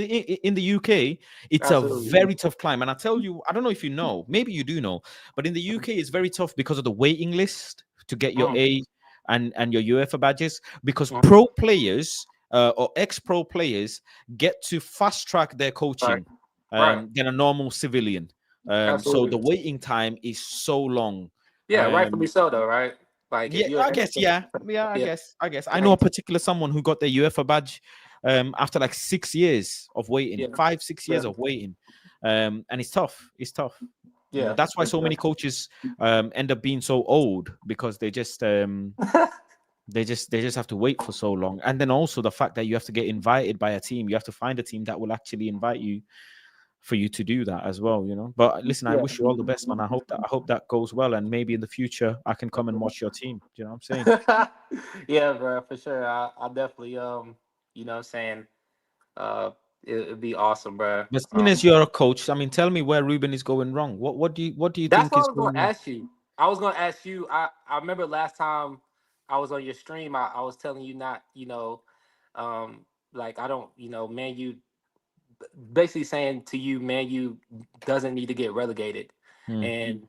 the UK. It's a absolutely. very tough climb, and I tell you, I don't know if you know, maybe you do know, but in the UK it's very tough because of the waiting list to get your Mm, A and your UEFA badges, because mm, pro players or ex-pro players get to fast track their right, coaching right, than a normal civilian. So the absolutely. waiting time is so long. Yeah, rightfully Um, so, though, right? Like if yeah, you're, I guess. Yeah. yeah, I guess. I know like, a particular someone who got their UEFA badge after like 6 years of waiting, yeah, 5, 6 years yeah, of waiting. And it's tough. It's tough. yeah, That's why for so sure. many coaches end up being so old, because they just have to wait for so long. And then also the fact that you have to get invited by a team. You have to find a team that will actually invite you for you to do that as well, But listen, I Yeah. wish you all the best, man. I hope that goes well, and maybe in the future I can come and watch your team. Do you know what I'm saying? Yeah, bro, for sure. I definitely you know what I'm saying, uh it'd be awesome, bro. But seeing as you're a coach, I mean, tell me where Ruben is going wrong. What do you That's think what I is was gonna going wrong? ask you. I was gonna ask you. I remember last time I was on your stream, I was telling you not, um, like I don't, man, you basically saying to you, man, you doesn't need to get relegated. Hmm. And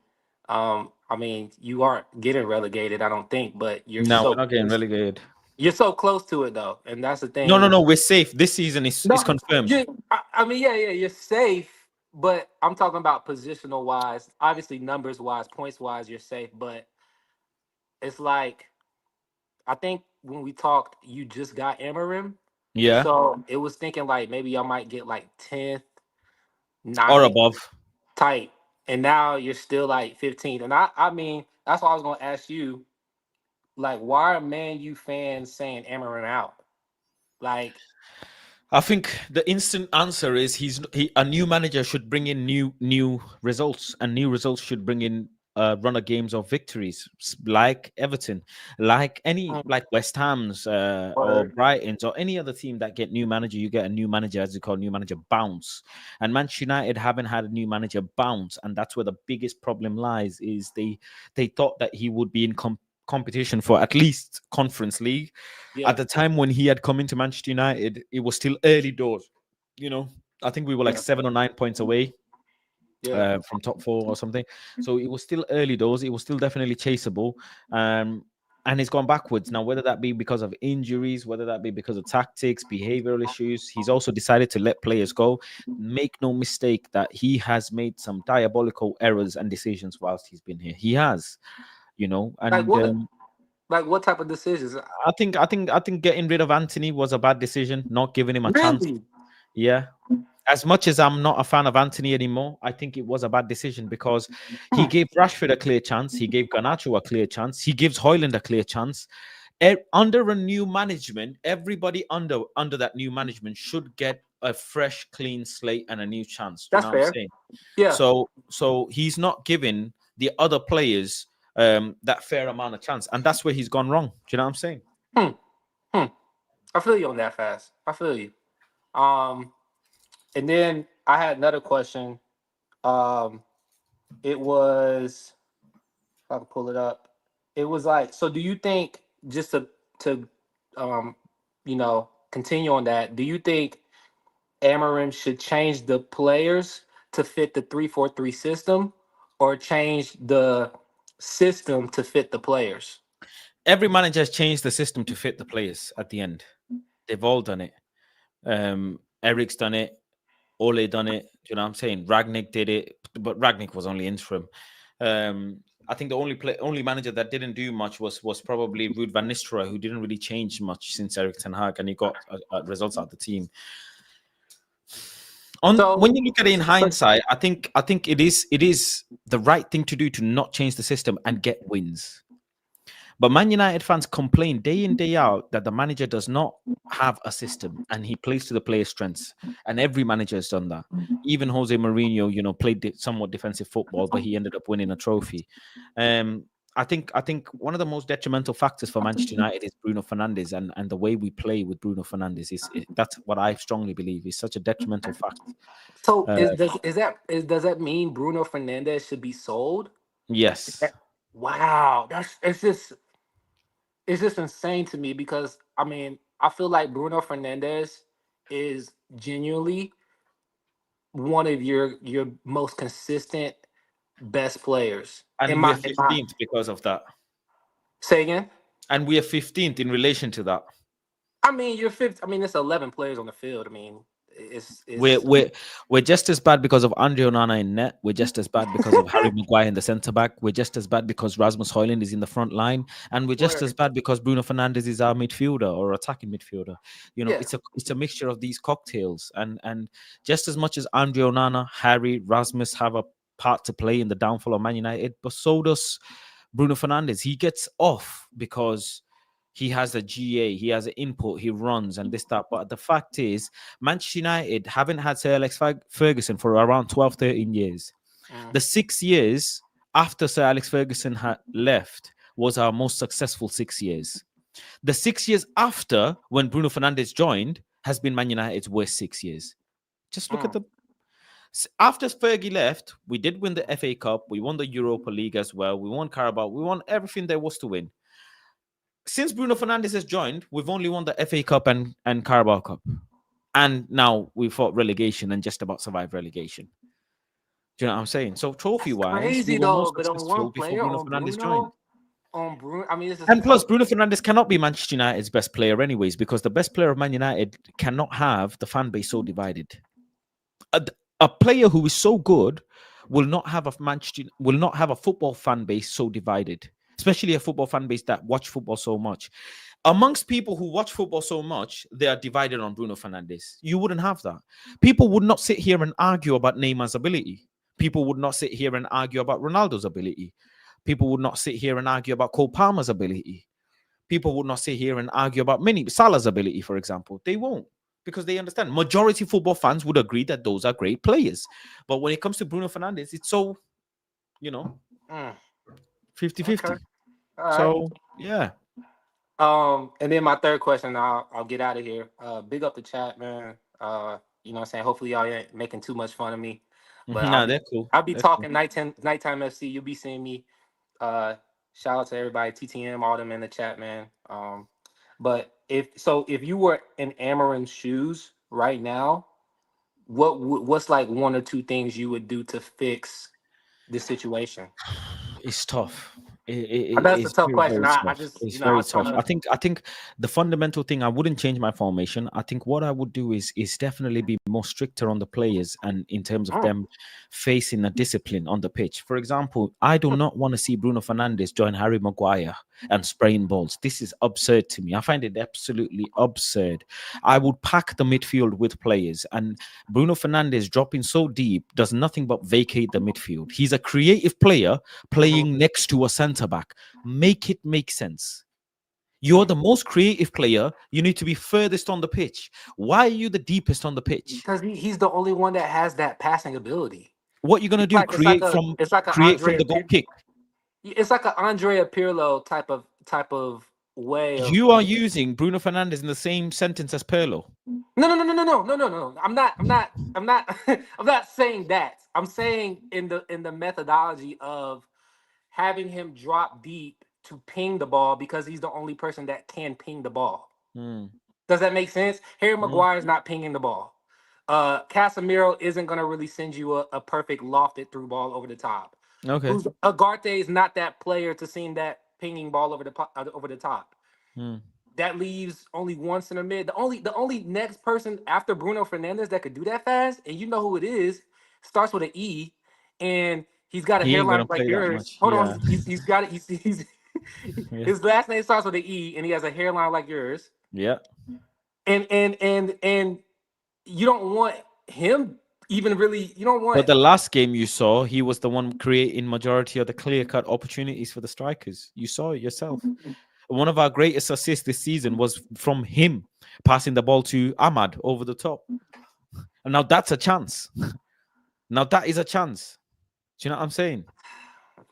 I mean, you aren't getting relegated, I don't think, but No, we're not getting relegated. you're so close to it though, and that's the No, no, thing. no. We're safe. This season is No, confirmed. I mean, yeah, you're safe, but I'm talking about positional wise. Obviously, numbers wise, points wise, you're safe. But it's like I think when we talked, you just got Amarim, Yeah, so it was thinking like maybe I might get like 10th, or 9th, above. tight, and now you're still like 15th. And I mean, that's why I was gonna ask you, like, why are Man U fans saying Amarim out? Like, I think the instant answer is a new manager should bring in new results, and new results should bring in run of games of victories, like Everton, like West Ham's or or Brighton's or any other team that get new manager. You get a new manager, as you call new manager, bounce. And Manchester United haven't had a new manager bounce, and that's where the biggest problem lies. Is they thought that he would be in competition for at least Conference League. At yeah, the time when he had come into Manchester United, it was still early doors. You know, I think we were like yeah, 7 or 9 points away yeah, from top four or something. So it was still early doors. It was still definitely chaseable. And it's gone backwards now, whether that be because of injuries, whether that be because of tactics, behavioral issues. He's also decided to let players go. Make no mistake that he has made some diabolical errors and decisions whilst he's been here. He has, like and what? Like what type of decisions? I think getting rid of Anthony was a bad decision. Not giving him a chance. Really? Yeah. As much as I'm not a fan of Anthony anymore, I think it was a bad decision because he gave Rashford a clear chance. He gave Garnacho a clear chance. He gives Hoyland a clear chance. Under a new management, everybody under that new management should get a fresh, clean slate and a new chance. Do you That's know what I'm fair. saying? Yeah. So he's not giving the other players that fair amount of chance, and that's where he's gone wrong. Do you know what I'm saying? Hmm. Hmm. I feel you on that fast. I feel you. Um, and then I had another question. Um, it was if I can pull it up. It was like, so do you think just to um, continue on that, do you think Amarim should change the players to fit the 3-4-3 system or change the system to fit the players? Every manager has changed the system to fit the players at the end. They've all done it. Eric's done it. Ole done it. Do you know what I'm saying? Ragnick did it, but Ragnick was only interim. I think the only manager that didn't do much was probably Ruud van Nistelrooy, who didn't really change much since Eric Ten Hag, and he got results out of the team. So When you look at it in so- hindsight, I think it is the right thing to do to not change the system and get wins. But Man United fans complain day in, day out that the manager does not have a system and he plays to the players' strengths. And every manager has done that. Even Jose Mourinho, played somewhat defensive football, but he ended up winning a trophy. I think one of the most detrimental factors for Manchester United is Bruno Fernandes, and the way we play with Bruno Fernandes that's what I strongly believe is such a detrimental fact. So Uh, does that mean Bruno Fernandes should be sold? yes. Wow, it's just insane to me because I mean I feel like Bruno Fernandes is genuinely one of your most consistent best players. And we're 15th because of that. Say again. And we are 15th in relation to that. I mean, you're fifth. I mean, it's 11 players on the field. I mean, it's We're just as bad because of Andre Onana in net. We're just as bad because of Harry Maguire in the centre back. We're just as bad because Rasmus Højlund is in the front line, and we're just as bad because Bruno Fernandes is our midfielder or attacking midfielder. It's a mixture of these cocktails, and just as much as Andre Onana, Harry, Rasmus have a part to play in the downfall of Man United, but so does Bruno Fernandes. He gets off because he has a GA, he has an input, he runs and this, that. But the fact is, Manchester United haven't had Sir Alex Ferguson for around 12, 13 years. The 6 years after Sir Alex Ferguson had left was our most successful 6 years. The 6 years after, when Bruno Fernandes joined, has been Man United's worst 6 years. Just look at the... After Fergie left, we did win the FA Cup, we won the Europa League as well, we won Carabao, we won everything there was to win. Since Bruno Fernandes has joined, we've only won the FA Cup and Carabao Cup. And now we fought relegation and just about survived relegation. Do you know what I'm saying? So trophy-wise, crazy we were more but on successful one before player, Bruno on Fernandes Bruno, joined. on Bruno, I mean, this is And plus, Bruno Fernandes cannot be Manchester United's best player anyways, because the best player of Man United cannot have the fan base so divided. A player who is so good will not have a football fan base so divided, especially a football fan base that watch football so much. Amongst people who watch football so much, they are divided on Bruno Fernandes. You wouldn't have that. People would not sit here and argue about Neymar's ability. People would not sit here and argue about Ronaldo's ability. People would not sit here and argue about Cole Palmer's ability. People would not sit here and argue about Salah's ability, for example. They won't, because they understand. Majority football fans would agree that those are great players. But when it comes to Bruno Fernandes, it's so, 50-50. Okay. All So, yeah. And then my third question, I'll get out of here. Big up the chat, man. You know what I'm saying? Hopefully y'all ain't making too much fun of me. But They're cool. I'll be They're talking cool. nighttime FC. You'll be seeing me. Shout out to everybody, TTM, all them in the chat, man. But if you were in Amarin's shoes right now, what's like one or two things you would do to fix this situation? It's tough. That's a It's tough very, question. very I tough. just, It's I very was trying tough. to. I think the fundamental thing, I wouldn't change my formation. I think what I would do is definitely be more stricter on the players and in terms of them facing a discipline on the pitch. For example, I do not want to see Bruno Fernandes join Harry Maguire and spraying balls. This is absurd to me. I find it absolutely absurd. I would pack the midfield with players, and Bruno Fernandes dropping so deep does nothing but vacate the midfield. He's a creative player playing next to a centre back. Make it make sense. You're the most creative player. You need to be furthest on the pitch. Why are you the deepest on the pitch? Because he's the only one that has that passing ability. What are you gonna do? Create from the goal kick. It's like an Andrea Pirlo type of way of. You are using Bruno Fernandes in the same sentence as Pirlo. No. I'm not saying that. I'm saying in the methodology of having him drop deep to ping the ball because he's the only person that can ping the ball. Does that make sense? Harry Maguire is not pinging the ball. Casemiro isn't going to really send you a perfect lofted through ball over the top. Okay. Ugarte is not that player to send that pinging ball over the top. That leaves only one center mid. The only next person after Bruno Fernandes that could do that fast, and you know who it is, starts with an E, and he's got a hairline like yours. Hold on, he's got it. His last name starts with an E, and he has a hairline like yours. Yeah. And you don't want him even really, you don't want. But the last game you saw, he was the one creating majority of the clear-cut opportunities for the strikers. You saw it yourself. One of our greatest assists this season was from him passing the ball to Ahmad over the top. And now that's a chance. Now that is a chance. Do you know what I'm saying?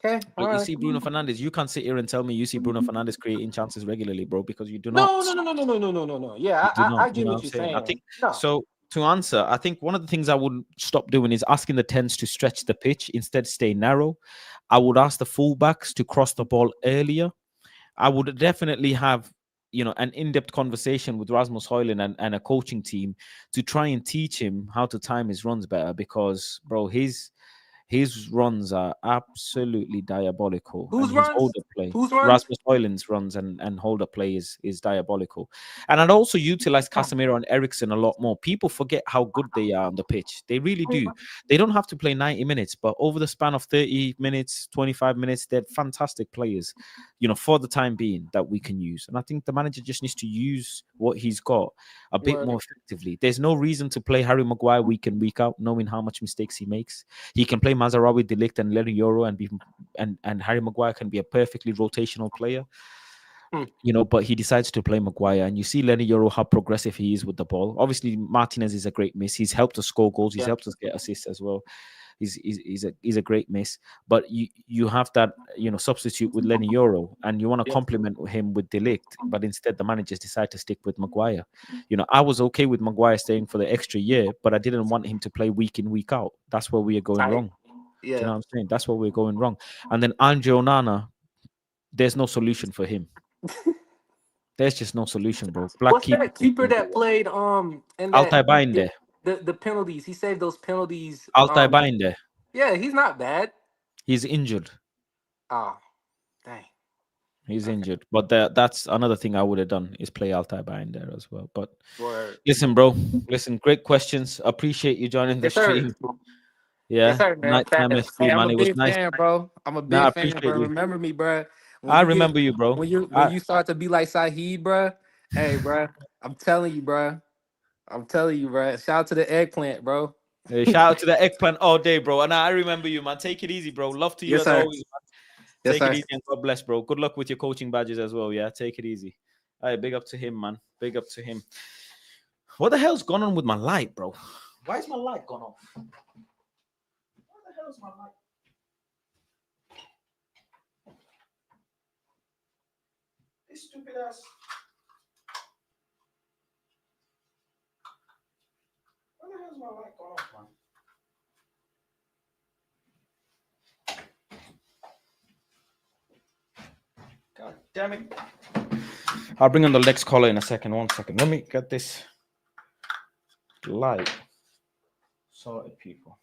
Okay. But you see Bruno Fernandes, you can't sit here and tell me you see Bruno Fernandes creating chances regularly, bro, because you do not. No. Yeah, You do not. I You get know what I'm you're saying? saying. I think No. so. To answer, I think one of the things I would stop doing is asking the 10s to stretch the pitch, instead stay narrow. I would ask the fullbacks to cross the ball earlier. I would definitely have, an in-depth conversation with Rasmus Højlund and a coaching team to try and teach him how to time his runs better, because, bro, his runs are absolutely diabolical. Whose And his runs? hold-up play, Whose runs? Rasmus Højlund's runs and hold-up play is diabolical. And I'd also utilize Casemiro and Eriksen a lot more. People forget how good they are on the pitch. They really do. They don't have to play 90 minutes, but over the span of 30 minutes, 25 minutes, they're fantastic players, for the time being, that we can use. And I think the manager just needs to use what he's got a bit more effectively. There's no reason to play Harry Maguire week in, week out, knowing how much mistakes he makes. He can play Mazarawi, De Ligt, and Lenny Yoro, and Harry Maguire can be a perfectly rotational player. But he decides to play Maguire, and you see Lenny Yoro how progressive he is with the ball. Obviously, Martinez is a great miss. He's helped us score goals. He's helped us get assists as well. He's a great miss. But you have that substitute with Lenny Yoro, and you want to complement him with De Ligt, but instead the managers decide to stick with Maguire. I was okay with Maguire staying for the extra year, but I didn't want him to play week in, week out. That's where we are going wrong. Yeah. Do you know what I'm saying? That's where we're going wrong. And then Andre Onana, there's no solution for him. There's just no solution, bro. What's that keeper that played in Altay Bayındır. The penalties? He saved those penalties. Altay Bayındır. Yeah, he's not bad. He's injured. Oh, dang. He's injured. But that's another thing I would have done, is play Altay Bayındır as well. But listen, bro. Great questions. Appreciate you joining the stream. Yeah, yes, sir, man. Nighttime FC, man. It was nice, fan, bro. I'm a big fan, bro. You. Remember me, bro. I remember you, bro. When you start to be like Saheed, bro. Hey, bro. I'm telling you, bro. Shout out to the eggplant, bro. Hey, shout out to the eggplant all day, bro. And I remember you, man. Take it easy, bro. Love to you as always, man. Take it easy and God bless, bro. Good luck with your coaching badges as well. Yeah, take it easy. All right, big up to him, man. Big up to him. What the hell's gone on with my light, bro? Why is my light gone off? My light? This stupid ass. Where the hell's my light gone off, man? God damn it. I'll bring on the next caller in a second. 1 second. Let me get this light sorted, people.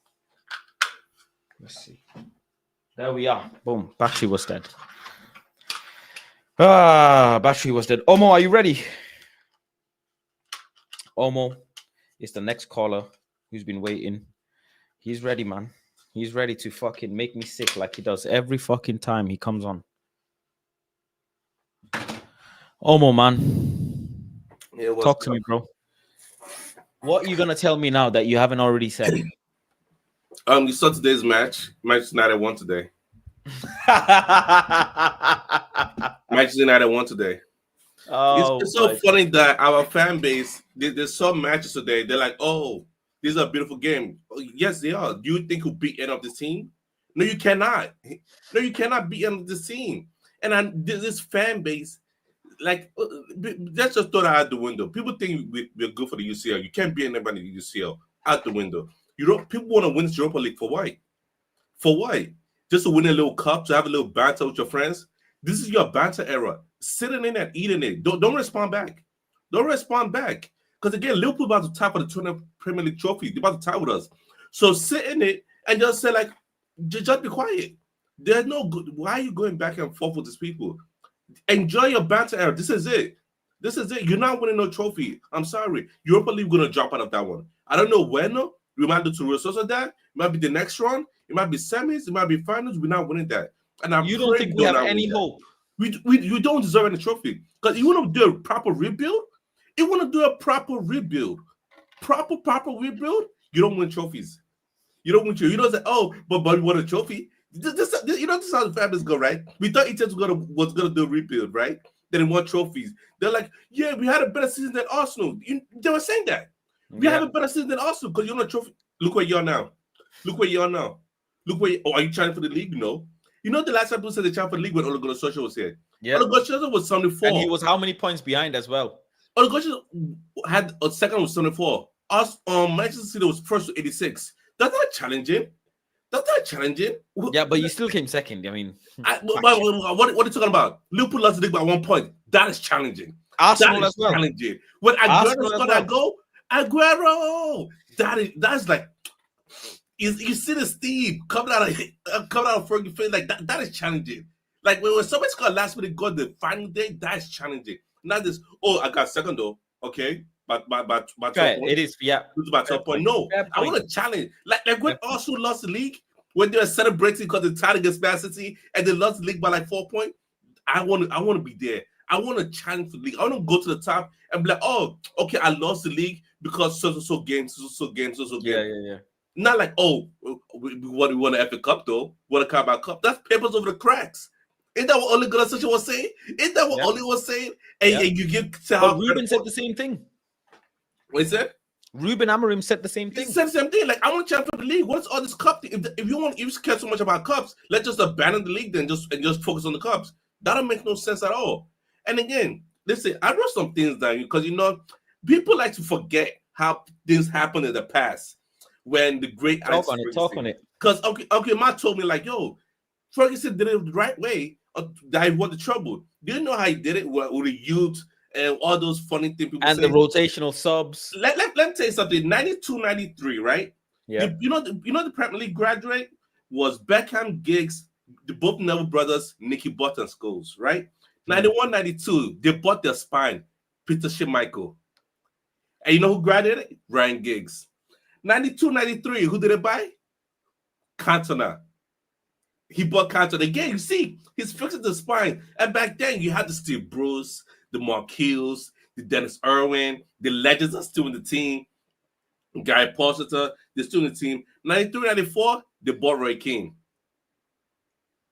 Let's see. There we are. Boom. Battery was dead. Battery was dead. Omo, are you ready? Omo is the next caller who's been waiting. He's ready, man. He's ready to fucking make me sick like he does every fucking time he comes on. Omo, man. Yeah, talk to me, bro. What are you going to tell me now that you haven't already said? You saw today's match. Manchester United won today. Manchester United won today. Oh, it's so funny that our fan base, they saw matches today. They're like, oh, this is a beautiful game. Oh, yes, they are. Do you think he'll beat any of this team? No, you cannot. No, you cannot beat any of this team. And this fan base, like, let's just throw that out the window. People think we're good for the UCL. You can't beat anybody in the UCL. Out the window. People want to win the Europa League for what? For what? Just to win a little cup, to have a little banter with your friends? This is your banter era. Sitting in and eating it. Don't respond back. Don't respond back. Because again, Liverpool about to tie for the 20th Premier League trophy. They're about to tie with us. So sit in it and just say, like, just be quiet. There's no good. Why are you going back and forth with these people? Enjoy your banter era. This is it. This is it. You're not winning no trophy. I'm sorry. Europa League going to drop out of that one. I don't know when. We might do to resource of that. It might be the next run. It might be semis. It might be finals. We're not winning that. And you don't think we have any hope? We don't deserve any trophy. Because you want to do a proper rebuild? You want to do a proper rebuild. Proper rebuild? You don't win trophies. You don't win trophy. You don't say, oh, but we won a trophy. This you know, this is how the families go, right? We thought Inter was gonna do a rebuild, right? Then they won trophies. They're like, yeah, we had a better season than Arsenal. They were saying that. We have a better season than Arsenal because you're on a trophy. Look where you are now. Look where you are now. Look where are you trying for the league? No. You know the last time people said they tried for the league when Ole Gunnar Solskjaer was here. Yeah. Ole Gunnar Solskjaer was 74. And he was how many points behind as well? Ole Gunnar Solskjaer had a second was 74. Us Manchester City was first to 86. That's not challenging. That's not challenging. Yeah, but you still came second. I mean, what are you talking about? Liverpool lost the league by 1 point. That is challenging. Arsenal that is as well. Challenging. When Aguero scored that goal, Aguero. That's like you see the steam coming out of Fergie face like that. That is challenging. Like when somebody scored last minute goal the final day, that is challenging. Not this. Oh, I got second though. Okay. But it is, yeah. It's about 12 point. No, I want to challenge. Like when Arsenal lost the league, when they were celebrating because they tied against Man City and they lost the league by like 4 points. I want to be there. I want to challenge for the league. I want to go to the top and be like, oh, okay, I lost the league because so games. Yeah. Not like, oh, we won the FA Cup though. Won a Carabao Cup. That's papers over the cracks. Isn't that what Ole Gunnar Solskjaer was saying? Isn't that what Ole was saying? And you give but Ruben said the same thing. What he said? Ruben Amorim said the same thing. He said the same thing. Like, I want to challenge for the league. What's all this cup thing? If you care so much about cups, let's just abandon the league then just focus on the cups. That don't make no sense at all. And again, listen, I wrote some things down because people like to forget how things happened in the past when the great talk on it. Because okay, Matt told me like, yo, Ferguson did it the right way. That he won the trouble. Do you know how he did it with the youth and all those funny things people and say? The rotational subs? Let me tell you something. 92, 93, right? Yeah. You know the Premier League graduate was Beckham, Giggs, the both Neville brothers, Nicky Butt and Scholes, right? 91, 92, they bought their spine, Peter Schmeichel. And you know who graduated? Ryan Giggs. 92, 93, who did it buy? Cantona. He bought Cantona. Again, you see, he's fixing the spine. And back then, you had the Steve Bruce, the Mark Hughes, the Dennis Irwin, the legends are still in the team. Gary Pallister, they're still in the team. 93, 94, they bought Roy Keane.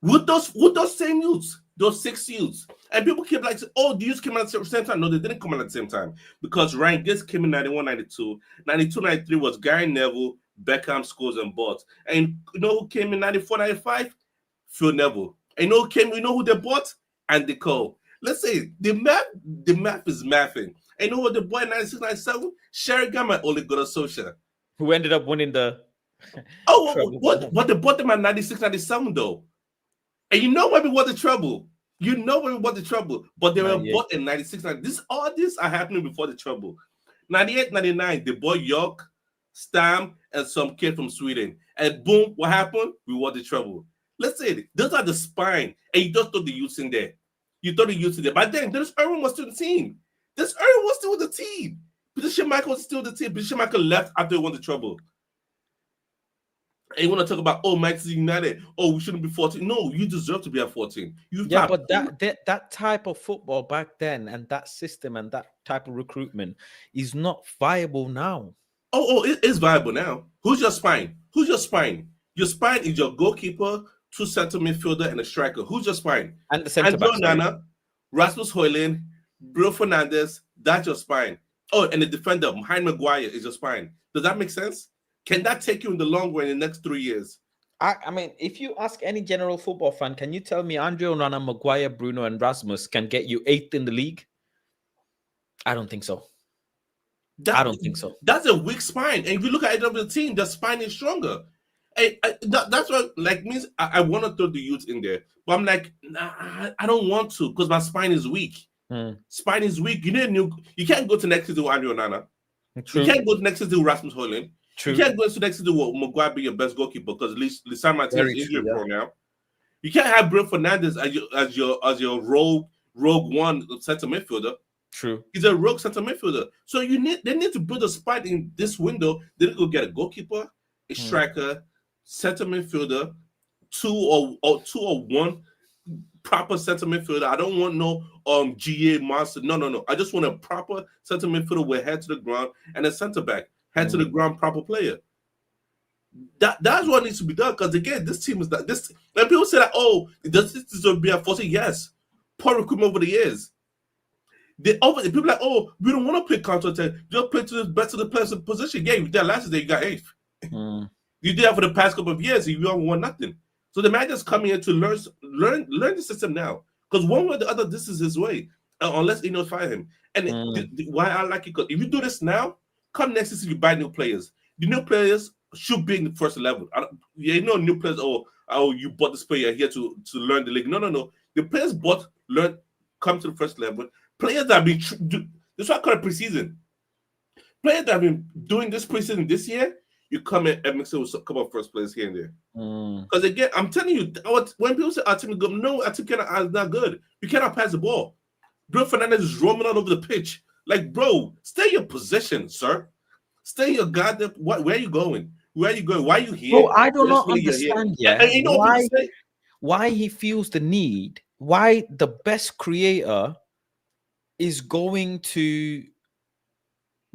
With those same youths, those 6 youths. And people keep like, oh, the youths came out at the same time. No, they didn't come out at the same time. Because Ryan Giggs came in 91, 92. 92, 93 was Gary Neville, Beckham, Scholes, and Bott. And you know who came in 94, 95? Phil Neville. And you know who they bought? Andy Cole. Let's say the math is mathing. And you know what the boy in 96, 97? Sherry Gama, Ole Gunnar Solskjaer. Who ended up winning the what they bought them at 96, 97 though. And you know why we won the trouble. You know why we won the trouble. But they were bought in 96, 97. All this are happening before the trouble. 98, 99, they bought York, Stam, and some kid from Sweden. And boom, what happened? We won the trouble. Let's say those are the spine. And you just throw the youths in there. You throw the youths in there. But then Dennis Irwin was still the team. Dennis Irwin was still the team. Peter Schmeichel was still the team. Peter Schmeichel left after he won the trouble. And you want to talk about, Manchester United, we shouldn't be 14. No, you deserve to be at 14. But that type of football back then and that system and that type of recruitment is not viable now. It is viable now. Who's your spine? Your spine is your goalkeeper, 2 center midfielder, and a striker. Who's your spine? And the center back. Nana, Rasmus Højlund, Bruno Fernandes, that's your spine. Oh, and the defender, Harry Maguire, is your spine. Does that make sense? Can that take you in the long run in the next 3 years? I mean, if you ask any general football fan, can you tell me Andre Onana, Maguire, Bruno, and Rasmus can get you 8th in the league? I don't think so. I don't think so. That's a weak spine. And if you look at it of the team, the spine is stronger. That's what means I want to throw the youth in there. But I'm like, nah, I don't want to because my spine is weak. Spine is weak. You can't go to next season with Andre Onana. True. You can't go to next season with Rasmus Højlund. True. You can't go to next season with Maguire be your best goalkeeper because Lisandro Martinez is injury prone now. You can't have Bruno Fernandes as your rogue one center midfielder. True. He's a rogue center midfielder. So they need to build a spot in this window. They need to go get a goalkeeper, a striker, center midfielder, 2 or 1 proper center midfielder. I don't want no GA monster. No. I just want a proper center midfielder with head to the ground and a center back. Head to the ground, proper player. That's what needs to be done. Because again, this team is not this. And people say that, oh, does this deserve to be at 40? Yes. Poor recruitment over the years. People are like, oh, we don't want to play counter attack. Just play to the best of the players in position. Yeah, you did last year, you got 8th. You did that for the past couple of years, and you haven't won nothing. So the manager's coming in to learn the system now. Because one way or the other, this is his way, unless he knows fire him. And why I like it, because if you do this now, come next season, you buy new players. The new players should be in the first 11. New players, oh, you bought this player here to learn the league. No. The players come to the first 11. Players that have been, this is what I call it preseason. Players that have been doing this preseason this year, you come in and mix it with a couple of first players here and there. Because again, I'm telling you, when people say our team is good, no, our team is not good. You cannot pass the ball. Bruno Fernandes is roaming all over the pitch. Like, bro, stay in your position, sir. Stay in your goddamn. Where are you going? Where are you going? Why are you here? Bro, I do not understand yet why he feels the need, why the best creator is going to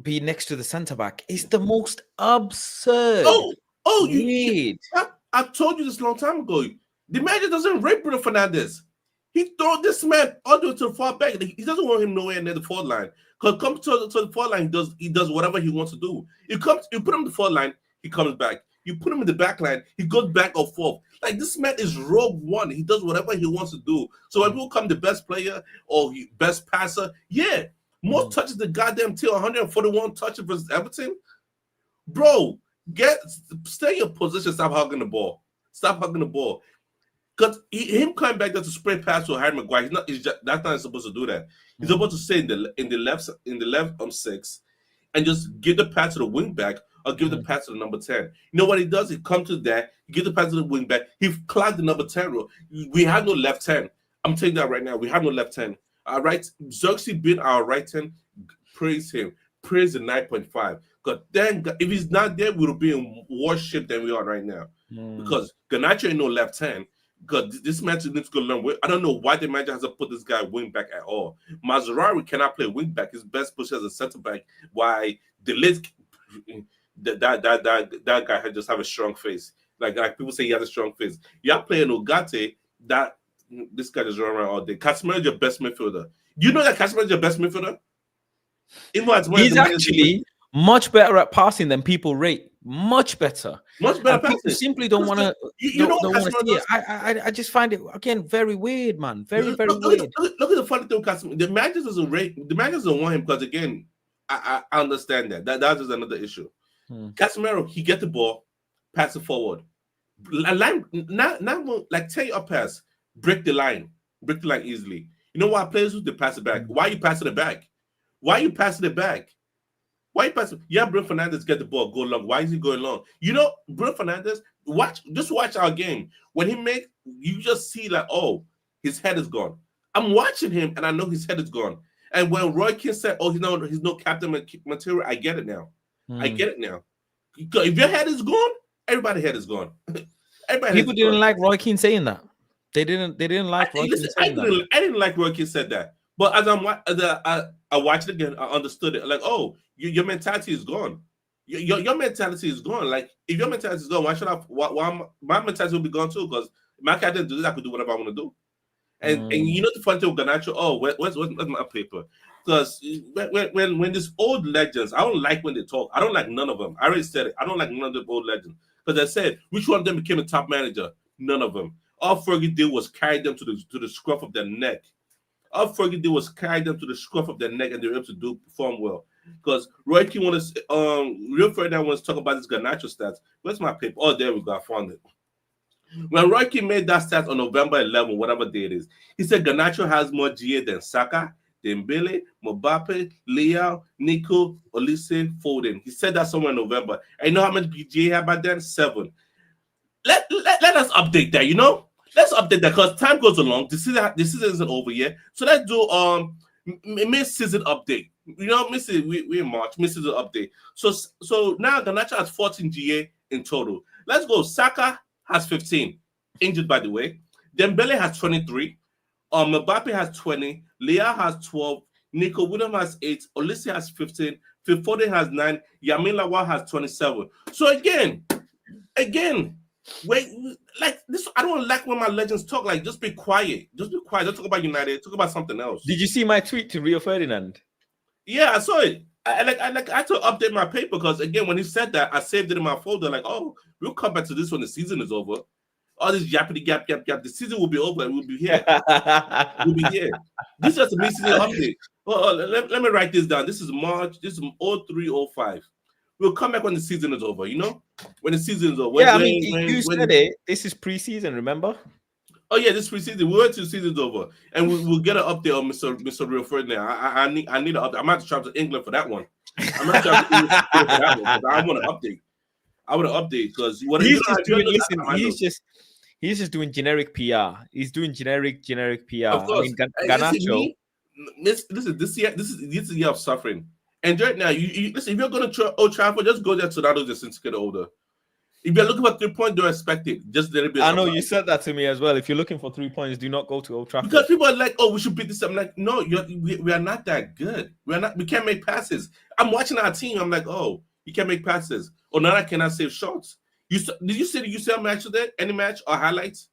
be next to the centre back. It's the most absurd. I told you this a long time ago. The manager doesn't rate Bruno Fernandes. He throw this man all the way to the far back. He doesn't want him nowhere near the forward line. Because comes to the forward line, he does whatever he wants to do. You put him in the forward line, he comes back. You put him in the back line, he goes back or forth. Like, this man is rogue one. He does whatever he wants to do. So when people come the best player or best passer, yeah, more touches the goddamn team, 141 touches versus Everton. Bro, stay in your position. Stop hugging the ball. Because him coming back there to spray pass to Harry Maguire, that's not supposed to do that. He's supposed to stay in the left 6 and just give the pass to the wing back or give the pass to the number 10. You know what he does? He comes to that, he gives the pass to the wing back. He clogged the number 10 role. We have no left 10. I'm telling you that right now. We have no left 10. All right, Xerxes being our right 10, praise him. Praise the 9.5. Because then, if he's not there, we'll be in worse shape than we are right now. Because Garnacho ain't no left 10. Because this match needs to go learn. I don't know why the manager has to put this guy wing back at all. Mazraoui cannot play wing back. His best position as a center back. Why the list that guy had just have a strong face. Like people say he has a strong face. You're playing Ugarte, that this guy just run around all day. Casemiro is your best midfielder. You know that Casemiro is your best midfielder? He's actually much better at passing than people rate. Much better. People simply don't want to. Don't want to see it. I just find it again very weird, man. Very weird. Look at the funny thing with Casemiro. The manager doesn't rate. The manager doesn't want him because again, I understand that. That's just another issue. Casemiro, he get the ball, pass it forward. Not like take your pass, break the line easily. You know why players do? They pass it back. Why are you passing it back? Yeah, Bruno Fernandes get the ball, go long. Why is he going long? You know, Bruno Fernandes, watch our game. When he make, you just see like, oh, his head is gone. I'm watching him and I know his head is gone. And when Roy Keane said, oh, he's no captain material, I get it now. If your head is gone, everybody's head is gone. People didn't like Roy Keane saying that. They didn't like Roy Keane saying that. I didn't like Roy Keane said that. But as I watched it again, I understood it. Like, oh, your mentality is gone. Your mentality is gone. Like, if your mentality is gone, why my mentality will be gone too? Because my cat didn't do this, I could do whatever I want to do. And you know the funny thing with Garnacho, oh, where's my paper? Because when these old legends, I don't like when they talk. I don't like none of them. I already said it. I don't like none of the old legends. Because I said, which one of them became a top manager? None of them. All Fergie did was carry them to the scruff of their neck. All Fergie did was carry them to the scruff of their neck, and they were able to perform well. Because Roy Keane wants Real Ferdinand wants to talk about this Garnacho stats. Where's my paper? Oh, there we go. I found it. When Roy Keane made that stats on November 11, whatever day it is, he said Garnacho has more GA than Saka, Dembele, Mbappe, Leao, Nico, Olise, Foden. He said that somewhere in November. And you know how much GA he had back then? 7. Let us update that, you know? Let's update that because time goes along. The season isn't over yet. So let's do mid-season update. You know, we're in March, mid-season update. So now Garnacho has 14 GA in total. Let's go. Saka has 15. Injured, by the way. Dembele has 23. Mbappe has 20. Leao has 12. Nico Williams has 8. Olise has 15. Phil Foden has 9. Yamin Lawal has 27. So again, again, wait, like this. I don't like when my legends talk. Like, just be quiet. Just be quiet. Don't talk about United. Talk about something else. Did you see my tweet to Rio Ferdinand? Yeah, I saw it. I had to update my paper because again, when he said that, I saved it in my folder. Like, oh, we'll come back to this when the season is over. All this yappity yap. The season will be over and we'll be here. We'll be here. This is just a mid-season update. Well, let me write this down. This is March. This is 0305. We'll come back when the season is over. You know, when the season is over. Yeah, I mean, you said it. This is preseason. Remember? Oh yeah, this preseason. We wait till the season's over, and we'll get an update on Mr. Real Ferdinand. I need an update. I'm about to travel to England for that one. I'm about to travel to England for that one because I want an update. I want an update because what he's just doing generic PR. He's doing generic PR. Of course. I mean, Garnacho. Listen, this is a year of suffering. And right now, you listen. If you're going to Old Trafford, just go there to Ronaldo just to get older. If you're looking for 3 points, don't expect it. Just a little bit. I know you said that to me as well. If you're looking for 3 points, do not go to Old Trafford. Because people are like, "Oh, we should beat this." I'm like, "No, we are not that good. We can't make passes." I'm watching our team. I'm like, "Oh, you can't make passes." Or now I cannot save shots. Did you see a match today? Any match or highlights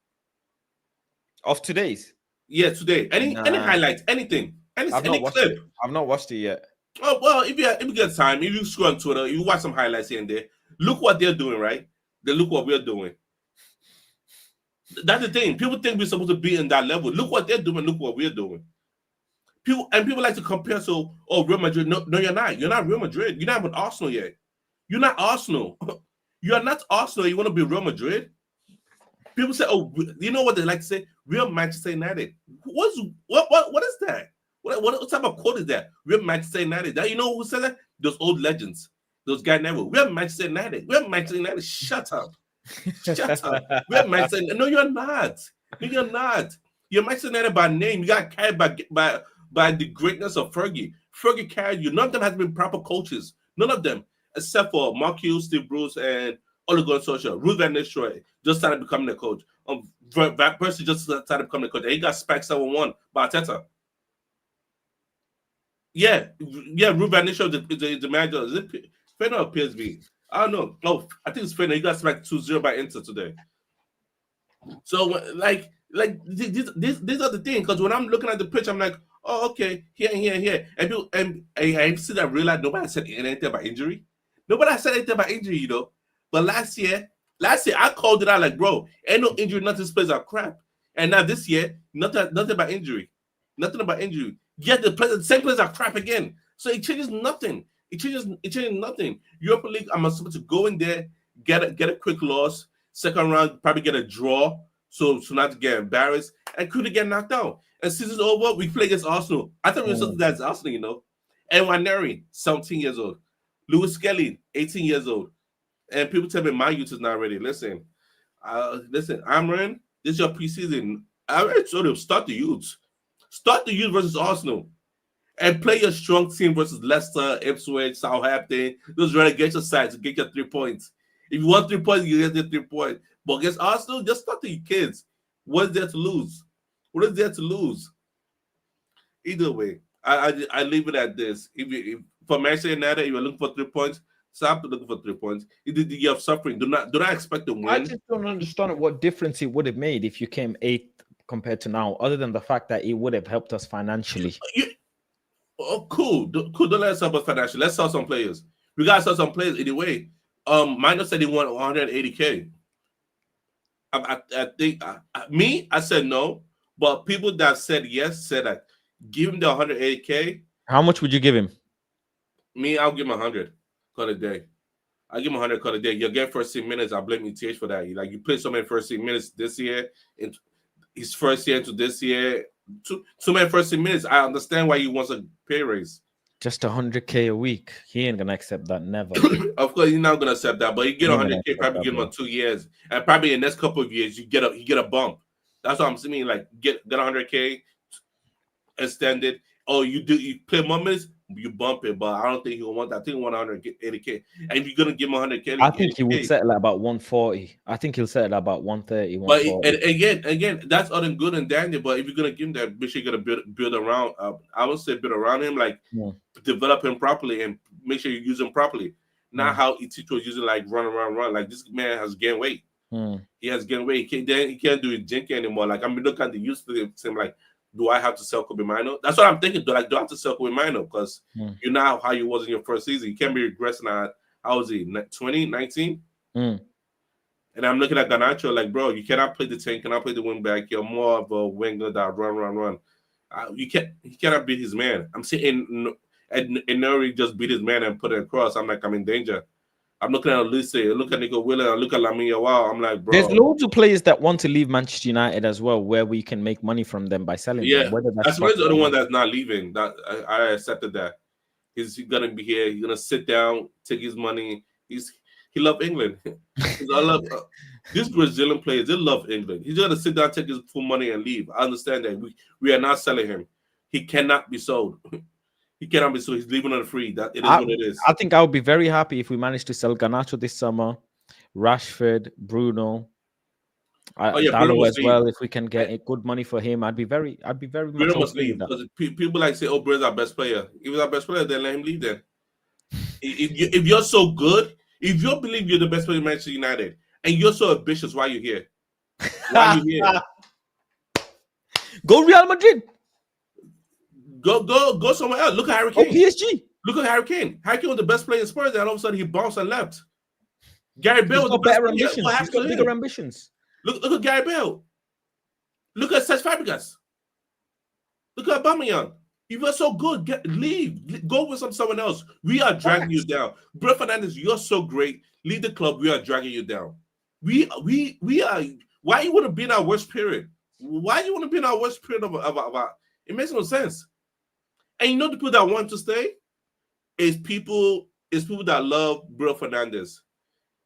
of today's? Yeah, today. Any highlights? Anything? Any clip? I've not watched it yet. Oh well, if you get time, if you scroll on Twitter, you watch some highlights here and there. Look what they're doing, right? They look what we're doing. That's the thing. People think we're supposed to be in that level. Look what they're doing. Look what we're doing. People like to compare. So, Real Madrid. No, you're not. You're not Real Madrid. You're not with Arsenal yet. You're not Arsenal. You are not Arsenal. You want to be Real Madrid. People say, "Oh, you know what they like to say? Real Manchester United." What is that? What type of quote is that? Real Manchester United. That, you know who said that? Those old legends. Those guys never. We're Manchester United. We're Manchester United. Shut up. Shut up. We're Manchester United. No, you're not. No, you're not. You're Manchester United by name. You got carried by the greatness of Fergie. Fergie carried you. None of them has been proper coaches. None of them, except for Mark Hughes, Steve Bruce, and Ole Gunnar Solskjaer. Ruud van Nistelrooy just started becoming the coach. Van Persie just started becoming the coach. And he got spanked 7-1 by Arteta. Yeah. Ruud van Nistelrooy is the manager. Is it Feyenoord or PSV? I don't know. Oh, I think it's Feyenoord. He got smacked 2-0 by Inter today. So, like these are the things. Because when I'm looking at the pitch, I'm like, oh, okay, here. And I see that realize nobody said anything about injury. Nobody said anything about injury, you know. But last year I called it out like, bro, ain't no injury. Nothing. These players are crap. And now this year, nothing about injury. Nothing about injury. Yet the same players are crap again. So it changes nothing. It changes nothing. Europa League, I'm supposed to go in there, get a quick loss, second round, probably get a draw, so not to get embarrassed, and could get knocked out. And season's over, we play against Arsenal. I thought we were supposed to that's Arsenal, you know. And Waneri, 17 years old. Lewis Skelly, 18 years old. And people tell me my youth is not ready. Listen, Amran, this is your preseason. I already told him, start the youth. Start the youth versus Arsenal. And play your strong team versus Leicester, Ipswich, Southampton. Those relegation sides to get your 3 points. If you want 3 points, you get the 3 points. But against Arsenal, just start the kids. What is there to lose? What is there to lose? Either way, I leave it at this. If for Manchester United, if you're looking for 3 points, stop looking for 3 points. You have suffering. Do not expect to win. I just don't understand what difference it would have made if you came 8th compared to now, other than the fact that it would have helped us financially. Oh, cool. Don't let us help us financially. Let's sell some players. We gotta sell some players anyway. Minor said he wanted 180K. I think I said no, but people that said yes said that give him the 180K. How much would you give him? Me, I'll give him 100 cut a day. I give him 100 cut a day. You'll get first team minutes. I blame ETH for that. You play so many first team minutes this year, in his first year into this year. Too many first team minutes. I understand why he wants a pay raise. Just 100K a week. He ain't gonna accept that. Never. Of course, he's not gonna accept that. But you get 100K, probably give him on 2 years, and probably in the next couple of years, you get a bump. That's what I'm saying. Like get 100K extended. Oh, you play more minutes, you bump it. But I don't think he'll want that. I think he want 180K. And if you're gonna give him 100K, I think he would settle at about 140. I think he'll settle at about 130. 140. But again, that's all good and dandy. But if you're gonna give him that, make sure you're gonna build around. I would say build around him, develop him properly and make sure you use him properly. not how Itito was using like run. Like this man has gained weight. He has gained weight. He can't do it jinky anymore. Like I'm looking at the youth to him like, do I have to sell Kobe Mino? That's what I'm thinking. Do I have to sell Kobe Mino? Because you're not how you was in your first season. You can't be regressing at, how was he, 20, 19? And I'm looking at Garnacho like, bro, you cannot play the 10, cannot play the wing back. You're more of a winger that run. He cannot beat his man. I'm saying Nori just beat his man and put it across. I'm like, I'm in danger. I'm looking at Elise, look at Nico Williams, I look at Lamine. Wow, I'm like, bro. There's loads of players that want to leave Manchester United as well, where we can make money from them by selling them. Whether that's the only one that's not leaving. That I accepted that. He's gonna be here. He's gonna sit down, take his money. He loves England. I love these Brazilian players. They love England. He's gonna sit down, take his full money, and leave. I understand that. We are not selling him. He cannot be sold. He cannot be sold. He's leaving on the free. That it is what it is. I think I would be very happy if we managed to sell Garnacho this summer, Rashford, Bruno, Dalot as well. If we can get good money for him, I'd be very much must leave because people like say, "Oh, Bruno's our best player." If he's our best player, then let him leave. Then, if you're so good, if you believe you're the best player in Manchester United, and you're so ambitious, why are you here? Why are you here? Go Real Madrid. Go somewhere else. Look at Harry Kane. Oh, PSG. Look at Harry Kane. Harry Kane was the best player in Spurs, and all of a sudden he bounced and left. Gary Bale was the best player. Ambitions. He's got bigger ambitions. Look at Gary Bale. Look at Cesc Fabregas. Look at Aubameyang. If you're so good, leave. Go with someone else. We are dragging you down. Bruno Fernandes, you're so great. Leave the club. We are dragging you down. We are. Why you want to be in our worst period? Why you want to be in our worst period of it makes no sense. And you know the people that want to stay is people that love Bruno Fernandes.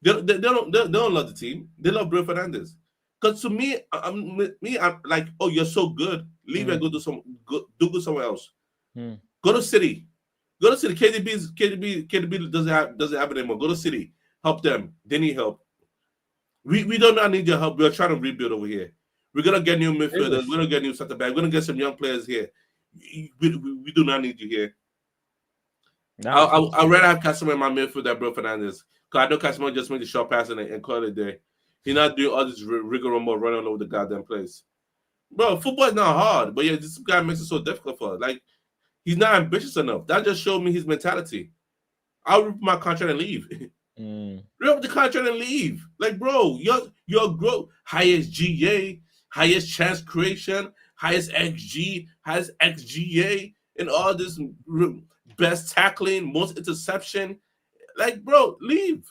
They don't love the team. They love Bruno Fernandes. Because to me, I'm like, oh, you're so good. Leave and go do somewhere else. Go to City. Go to City. KDB doesn't have it anymore. Go to City. Help them. They need help. We do not need your help. We're trying to rebuild over here. We're gonna get new midfielders. We're gonna get new center back. We're gonna get some young players here. We do not need you here. I'd rather have Casemiro in my midfield than Bruno Fernandes. Because I know Casemiro just made the short pass and call it a day. He's not doing all this rigmarole running over the goddamn place. Bro, football is not hard, but yeah, this guy makes it so difficult for us. Like, he's not ambitious enough. That just showed me his mentality. I'll rip my contract and leave. Rip up the contract and leave. Like, bro, your growth, highest GA, highest chance creation, highest XG, highest XGA, and all this best tackling, most interception. Like, bro, leave.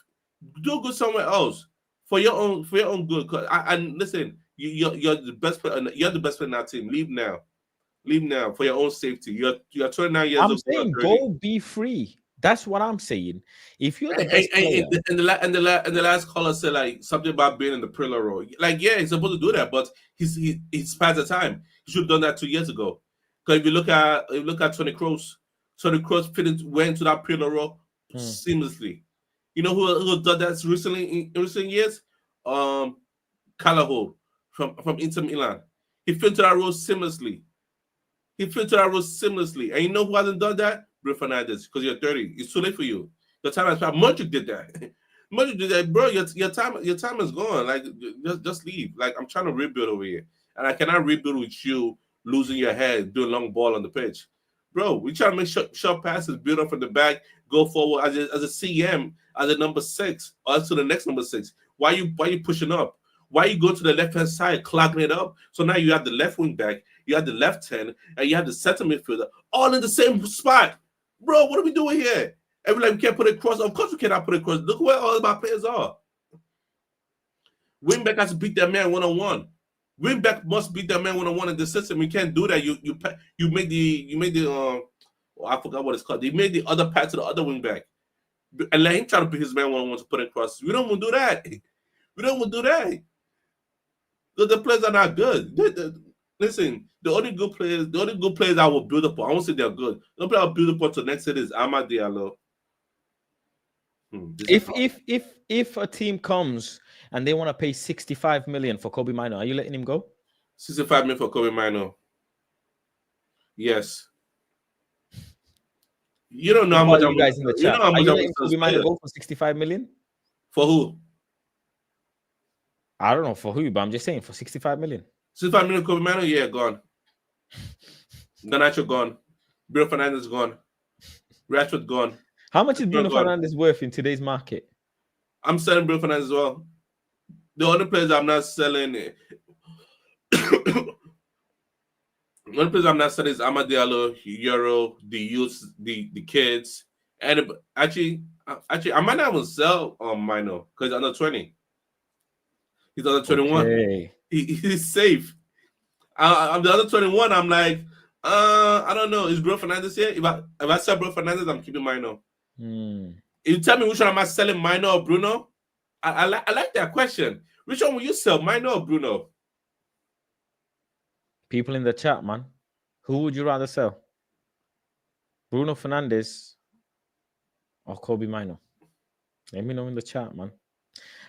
Do good somewhere else for your own good. And listen, you're the best player. You're the best player in that team. Leave now. Leave now for your own safety. You're 29 years old. I'm saying go be free. That's what I'm saying. If you're the best player, and the last caller said like something about being in the pillar role. Like, yeah, he's supposed to do that, but he's past the time. He should have done that 2 years ago. Because if you look at Toni Kroos went into that pillar role seamlessly. You know who done that recently in recent years? Callahol from Inter Milan. He fit into that role seamlessly. And you know who hasn't done that? Bruno Fernandes, because you're 30. It's too late for you. Your time has passed. Modric did that. Modric did that, bro. Your time is gone. Like, just leave. Like, I'm trying to rebuild over here, and I cannot rebuild with you losing your head, doing long ball on the pitch, bro. We try to make short passes, build up from the back, go forward as a CM, as a number 6, or to the next number 6. Why you pushing up? Why you go to the left hand side, clogging it up? So now you have the left wing back, you have the left 10, and you have the center midfielder, all in the same spot. Bro, what are we doing here? And we're like, we can't put it across. Of course we cannot put it across. Look where all of our players are. Wingback has to beat that man one-on-one. Wingback must beat that man one-on-one in the system. You can't do that. You made the I forgot what it's called. They made the other pass to the other wingback. And let him try to beat his man one-on-one to put it across. We don't want to do that. Because the players are not good. Listen, the only good players I will build upon. I won't say they're good. The only player I'll build upon to next year is Amad Diallo. If a team comes and they want to pay 65 million for Kobe Mino, are you letting him go? 65 million for Kobe Mino. Yes. You don't know how What much are I'm. you guys in the You know chat? how Are much you I'm letting gonna Kobe Minor spend. go for 65 million? For who? I don't know for who, but I'm just saying for 65 million. 65 million Kobe Mano, yeah, gone. Ganacho gone. Bruno Fernandez gone. Rashford gone. How much is Bruno Gone. Fernandes worth in today's market? I'm selling Bruno Fernandez as well. The only players I'm not selling. The only players I'm not selling is Amad Diallo, Euro, the youth, the kids, and actually, I might not even sell Mino because he's under 20. He's under 21. Okay. He's safe. I'm the other 21. I'm like, I don't know. Is Bruno Fernandez here? If I sell Bruno Fernandez, I'm keeping Mino. If you tell me which one am I selling, Mino or Bruno? I like that question. Which one will you sell, Mino or Bruno? People in the chat, man. Who would you rather sell? Bruno Fernandes or Kobe Mino? Let me know in the chat, man.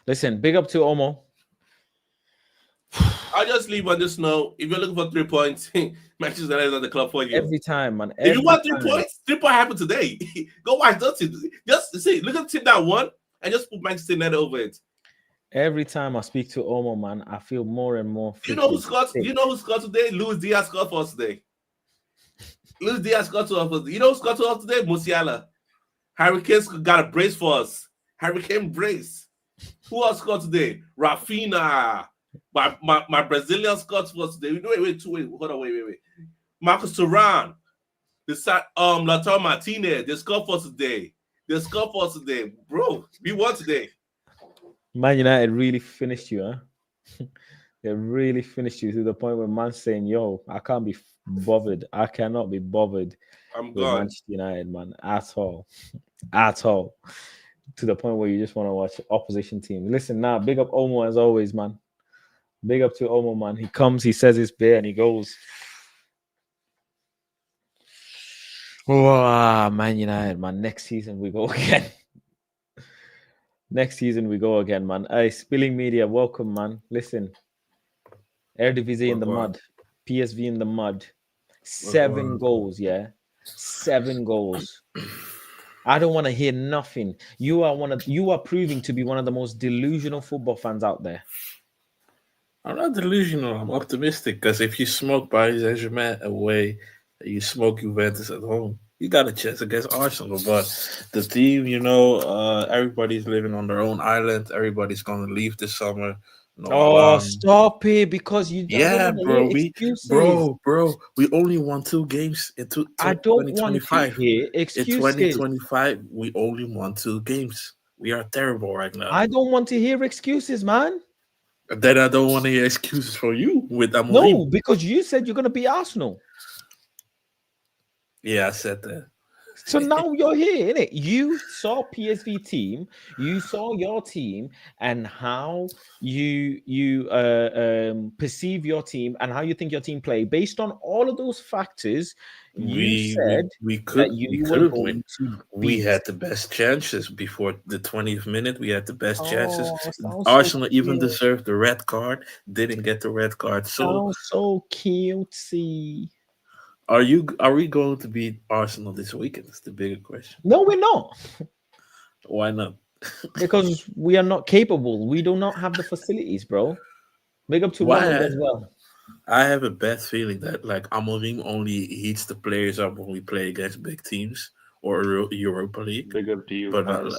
Listen, big up to Omo. I'll just leave on this note. If you're looking for 3 points, Manchester United is on the club for you. Every time, man. If you want 3 points, 3 points happened today. Go watch those teams. Just see, look at the team that won and just put Manchester United over it. Every time I speak to Omo, man, I feel more and more. You know who scored? You know who scored today? Luis Diaz scored for us today. Luis Diaz scored to us. You know who scored to us today? Musiala. Harry Kane got a brace for us. Harry Kane brace. Who else scored today? Rafinha. My Brazilian scored for us today. Wait. Hold on, wait. Marcus Thuram. Lautaro Martinez. They scored for us today. Bro, we won today. Man United really finished you, huh? They really finished you to the point where man's saying, yo, I can't be bothered. I cannot be bothered with Manchester United, man, at all. At all. To the point where you just want to watch opposition team. Listen, now, big up Omo as always, man. Big up to Omo, man. He comes, he says his bit, and he goes. Oh, Man United, man. Next season we go again. Next season we go again, man. Hey, Spilling Media, welcome, man. Listen, Eredivisie in the mud, PSV in the mud. 7 goals, yeah. 7 goals. I don't want to hear nothing. You are proving to be one of the most delusional football fans out there. I'm not delusional. I'm optimistic because if you smoke Paris Saint-Germain away, you smoke Juventus at home, you got a chance against Arsenal. But the team, everybody's living on their own island. Everybody's going to leave this summer. Stop it! Because you bro. We only won 2 games in I don't want to hear excuses. In 2025, we only won 2 games. We are terrible right now. I don't want to hear excuses, man. Then I don't want to hear excuses for you with Amorim. No, because you said you're going to beat Arsenal. Yeah, I said that. So now you're here, innit? You saw PSV team, you saw your team, and how you perceive your team and how you think your team play. Based on all of those factors, we said we had the best chances before the 20th minute. We had the best chances. Arsenal even deserved the red card, didn't get the red card. So cutesy. Are we going to beat Arsenal this weekend? That's the bigger question. No, we're not. Why not? Because we are not capable. We do not have the facilities, bro. Big up to Ronald as well. I have a bad feeling that Amorim only heats the players up when we play against big teams or Europa League. Big up to you, but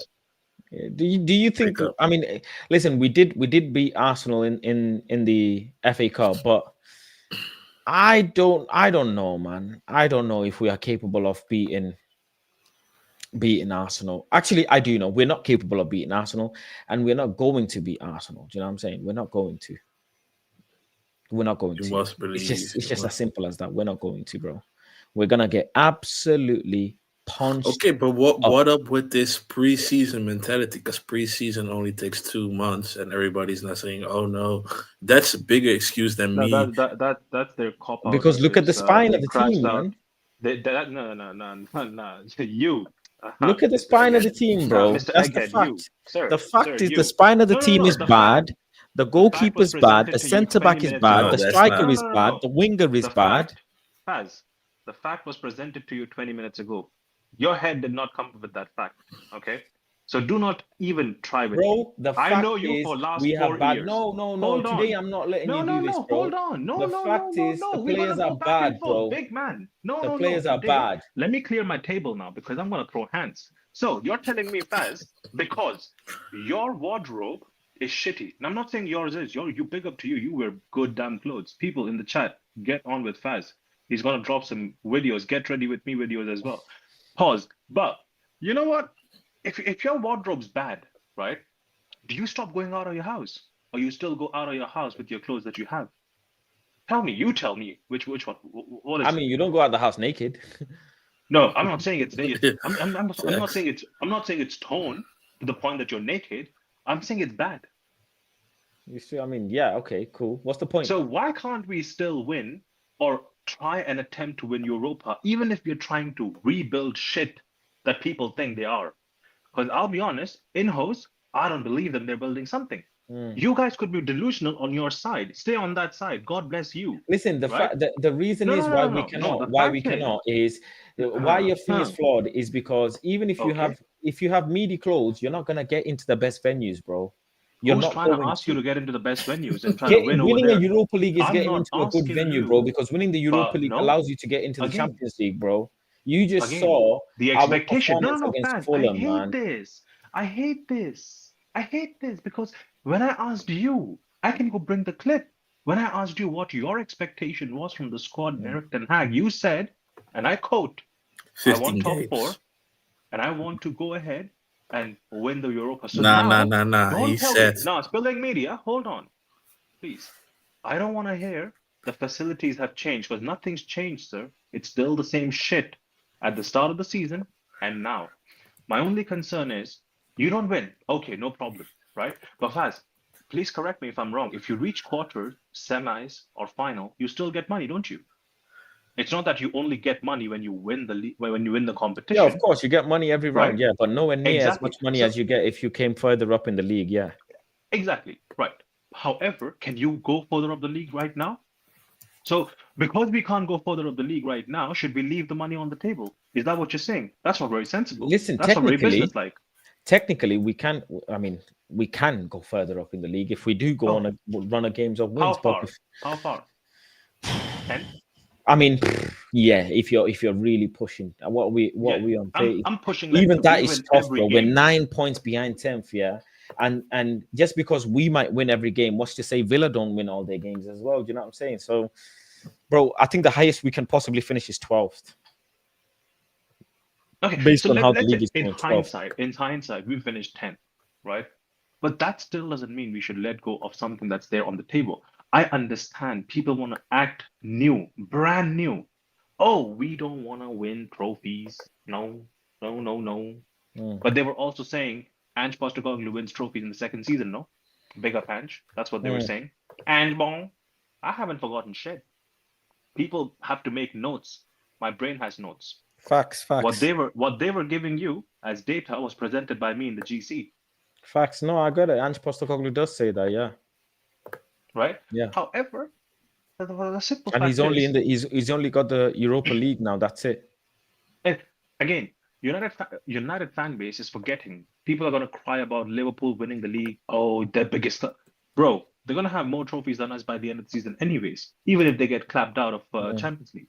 do you think? I mean, listen, we did beat Arsenal in the FA Cup, but I don't know, man. I don't know if we are capable of beating Arsenal. Actually, I do know we're not capable of beating Arsenal, and we're not going to beat Arsenal. Do you know what I'm saying? We're not going to. Must believe. It's just as simple as that. We're not going to, bro. We're gonna get absolutely punched. Okay, but what up with this preseason mentality? Because preseason only takes 2 months, and everybody's not saying, "Oh no," that's a bigger excuse than me. That's their cop out. Because look at the spine of the team, man. No. You. Look at the spine of the team, bro. That's the fact. The fact is the spine of the team is bad. The goalkeeper is bad. The centre back is bad. The striker is bad. The winger is bad. The fact was presented to you 20 minutes ago. Your head did not come up with that fact. Okay, so do not even try with me. Bro, the I fact know you is for last we have 4 bad. years. No. Hold Today on. I'm not letting you No, do this, no, bro. hold on. No, The no, fact no, no, is no. the We're gonna players go are back and bad, forth, bro. big man. No, The no, players no. are bad. Let me clear my table now because I'm gonna throw hands. So you're telling me, Faz, because your wardrobe is shitty. And I'm not saying yours is. You big up to you. You wear good damn clothes. People in the chat, get on with Faz. He's gonna drop some videos. Get ready with me videos as well. Pause. But you know what? If your wardrobe's bad, right? Do you stop going out of your house? Or you still go out of your house with your clothes that you have? Tell me, you tell me which one. What is I it? mean, you don't go out the house naked. No, I'm not saying it's I'm not Facts. saying it's tone to the point that you're naked. I'm saying it's bad. You see, I mean, yeah, okay, cool. What's the point? So why can't we still win or try and attempt to win Europa, even if we're trying to rebuild shit that people think they are? Because I'll be honest, in house, I don't believe them. They're building something. You guys could be delusional on your side. Stay on that side. God bless you. Listen, the right? fact the reason No, is no, why no, we no, no. cannot The why we fact is, cannot is why your thing is flawed is because even if you Okay. have meaty clothes, you're not gonna get into the best venues, bro. You're Who's not trying to going ask you to get into the best venues and try to Get, win over winning a there? Europa League is I'm getting not into a good asking venue, bro. you, Because winning the Europa but League no, allows you to get into the again, Champions League, bro. You just again, saw the our expectation. No, performance no, no, against fans. I Fulham, hate man. this. I hate this. I hate this because when I asked you, I can go bring the clip. When I asked you what your expectation was from the squad and Eric Ten Hag, you said, and I quote, I 15 want top games. 4 and I want to go ahead and win the Europa. So Nah. don't He tell said me. Now, spilling media, hold on, please. I don't want to hear the facilities have changed because nothing's changed, sir. It's still the same shit at the start of the season and now. My only concern is you don't win. Okay, no problem, right? But Faz, please correct me if I'm wrong. If you reach quarters, semis, or final, you still get money, don't you? It's not that you only get money when you win the when you win the competition. Yeah, of course, you get money every round, right? yeah, but nowhere near Exactly. as much money So- as you get if you came further up in the league, yeah. Exactly, right. However, can you go further up the league right now? So, because we can't go further up the league right now, should we leave the money on the table? Is that what you're saying? That's not very sensible. Listen, That's not very technically, businesslike. technically we can. I mean, we can go further up in the league if we do go Oh. on a run of games of How wins. But far? How far? 10? I mean, yeah, if you're really pushing, what we on 30? I'm pushing like Even to that win is tough, every bro. We're game. 9 points behind 10th, yeah. And just because we might win every game, what's to say Villa don't win all their games as well? Do you know what I'm saying? So, bro, I think the highest we can possibly finish is 12th. Okay, Based so on how the let's league say is going, 12th. in hindsight, we finished 10th, right? But that still doesn't mean we should let go of something that's there on the table. I understand people want to act new, brand new. Oh, we don't want to win trophies. No. But they were also saying Ange Postecoglou wins trophies in the second season, no? Big up Ange. That's what they were saying. And bon, I haven't forgotten shit. People have to make notes. My brain has notes. Facts. What they were giving you as data was presented by me in the GC. Facts. No, I got it. Ange Postecoglou does say that, yeah. Right? Yeah. However, the simple And fact he's only is, in the he's only got the Europa League now. That's it. again, United fan base is forgetting. People are gonna cry about Liverpool winning the league. Oh, their biggest bro. They're gonna have more trophies than us by the end of the season, anyways. Even if they get clapped out of Champions League.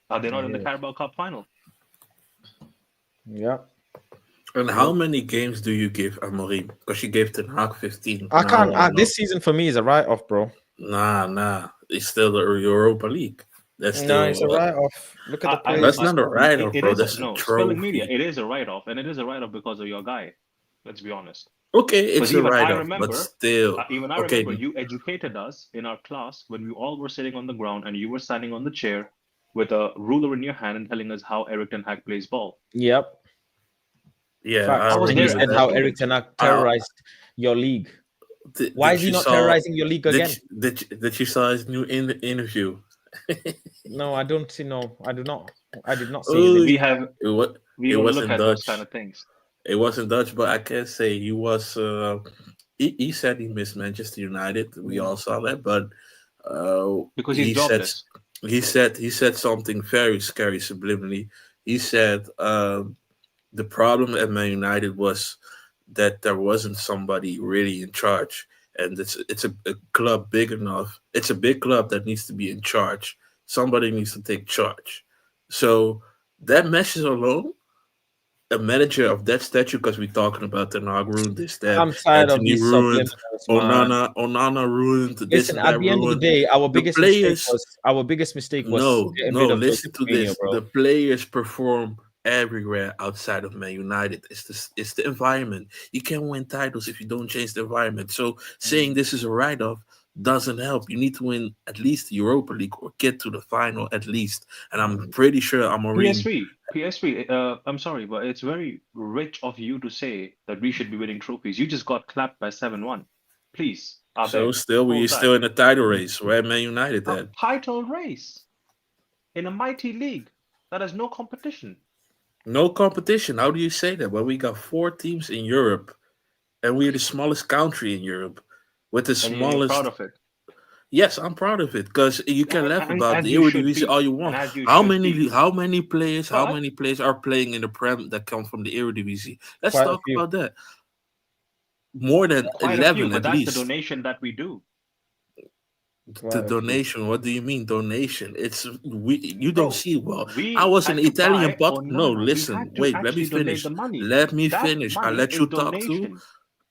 Are they not in the Carabao Cup final? Yeah. And how many games do you give Amorim? Because you gave Ten Hag 15. I can't. This season for me is a write-off, bro. Nah. It's still the Europa League. That's still, it's a write-off. Look at the players. That's not a write-off, bro. It That's is a no trophy. spelling media. It is a write-off, and it is a write-off because of your guy. Let's be honest. Okay, it's a Even I write-off, remember, but still. even I remember you educated us in our class when we all were sitting on the ground and you were standing on the chair with a ruler in your hand and telling us how Eric Ten Hag plays ball. Yep. Yeah, Facts. I And you said how Eric Ten Hag terrorized your league. Why is he not terrorizing your league again? Did you saw his new interview? No, I don't see. No, I do not. I did not see it. We have. It was We will look at those kind of things. It wasn't Dutch, but I can say he was. He said he missed Manchester United. We all saw that, but because he's jobless. He said something very scary subliminally. He said the problem at Man United was that there wasn't somebody really in charge, and it's a club big enough. It's a big club that needs to be in charge. Somebody needs to take charge. So that message alone, a manager of that stature, because we're talking about the Nog ruined this, that I'm tired of Anthony these ruined, subliminals, man. Onana ruined, this Listen, and at that the end of the ruined. day, The players, our biggest mistake was no, getting no, rid of Jose listen to Mourinho, this. bro. The players perform everywhere outside of Man United. It's the environment. You can't win titles if you don't change the environment. So saying this is a write-off doesn't help. You need to win at least the Europa League or get to the final at least. And I'm pretty sure Amorim. PSV, I'm sorry, but it's very rich of you to say that we should be winning trophies. You just got clapped by 7-1. Please, I So beg. still, we're Hold still that. in the title race. Where Man United A at? title race in a mighty league that has no competition. No competition. How do you say that? Well, we got 4 teams in Europe, and we're the smallest country in Europe, with the And you're proud smallest. of it. Yes, I'm proud of it because you can laugh And about as the you should Eredivisie be. all you And want. as you How should be. many players? How But many players are playing in the Prem that come from the Eredivisie? Let's Quite a talk few. about that. More than quite a few, 11 but at that's the least. donation that we do. Quite The a few. donation. What do you mean donation? It's we. You Bro, don't see well. we I was an had to Italian buy pot. No, Onana. We listen. had to Wait. Let me actually donate finish. the money. Let me That finish. I money let is you talk too. donation.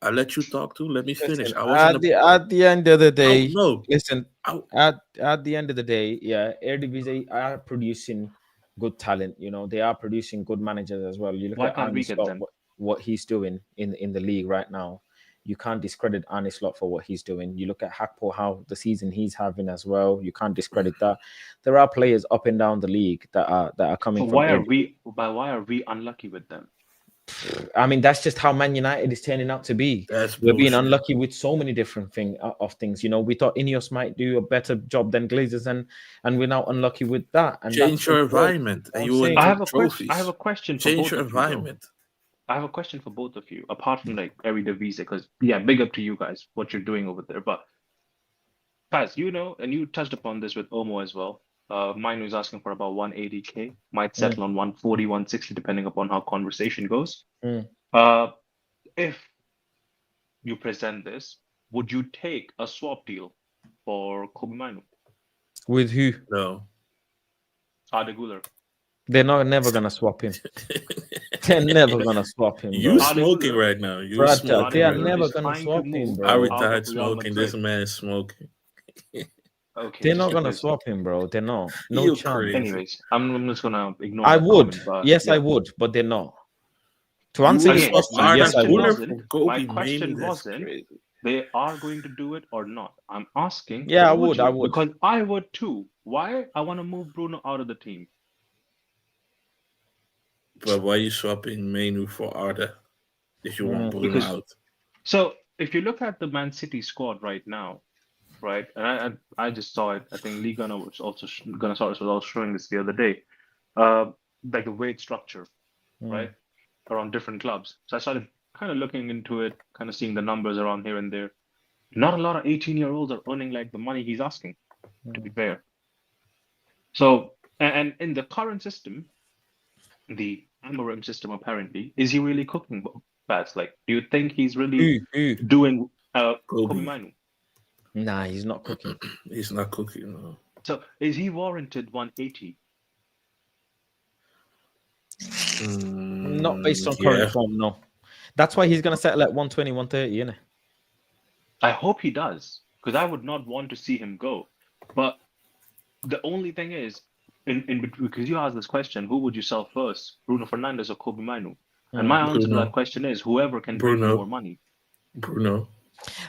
I let you talk too. Let me finish. Listen, I wasn't at the end of the day, no. listen, I, at the end of the day, yeah, Eredivisie are producing good talent. You know, they are producing good managers as well. You look Why at can't Arne we get Slot, them? what he's doing in the league right now. You can't discredit Arne Slot for what he's doing. You look at Hakpo, how the season he's having as well. You can't discredit that. There are players up and down the league that are coming So from why are we unlucky with them? I mean, that's just how Man United is turning out to be. that's We're being bullshit. unlucky with so many different things. You know, we thought Ineos might do a better job than Glazers, and we're now unlucky with that. And Change your environment, and you win saying. I have a trophies. I have a question for Change both your of you, though. environment. I have a question for both of you, apart from like Eredivisie, because yeah, big up to you guys, what you're doing over there. But Paz, you know, and you touched upon this with Omo as well. Mine was asking for about 180K, might settle on 140, 160, depending upon how conversation goes. Mm. If you present this, would you take a swap deal for Kobe Manu? With who? No. Arda Güler. They're never gonna swap him. They're never gonna swap him, You bro. smoking right now. You Brother, smoking they are right now. never is gonna trying to swap him, move bro. I out retired of Real smoking. This Madrid. man is smoking. Okay, They're just not gonna because. swap him, bro. They're not. No You chance. crazy. Anyways, I'm just gonna ignore I that would. comment, but Yes, yeah. I would, but they're not. To You answer would your Again, swap question, my yes, I question would. wasn't. Kobe My Manu, question that's wasn't. crazy. They are going to do it or not. I'm asking. Yeah, I would would. you? I would. Because I would too. Why? I want to move Bruno out of the team. But why you swapping Manu for Arda if you want Bruno Because out? so if you look at the Man City squad right now, right, and I just saw it. I think Lee Gunnar was also Gunnar was also showing this the other day. Like the weight structure, right, around different clubs. So I started kind of looking into it, kind of seeing the numbers around here and there. Not a lot of 18-year-olds are earning like the money he's asking, to be fair. So, and in the current system, the Amorim system apparently, is he really cooking Bats? Like, do you think he's really Who? doing Kobe Kobe. Manu? Nah, he's not cooking. He's not cooking. No. So, is he warranted 180? Not based on current form, no. That's why he's gonna settle at 120, 130, innit? I hope he does, because I would not want to see him go. But the only thing is, because you asked this question, who would you sell first, Bruno Fernandes or Kobe Manu? And my answer to Bruno. that question is whoever can bring me Bruno. more money. Bruno.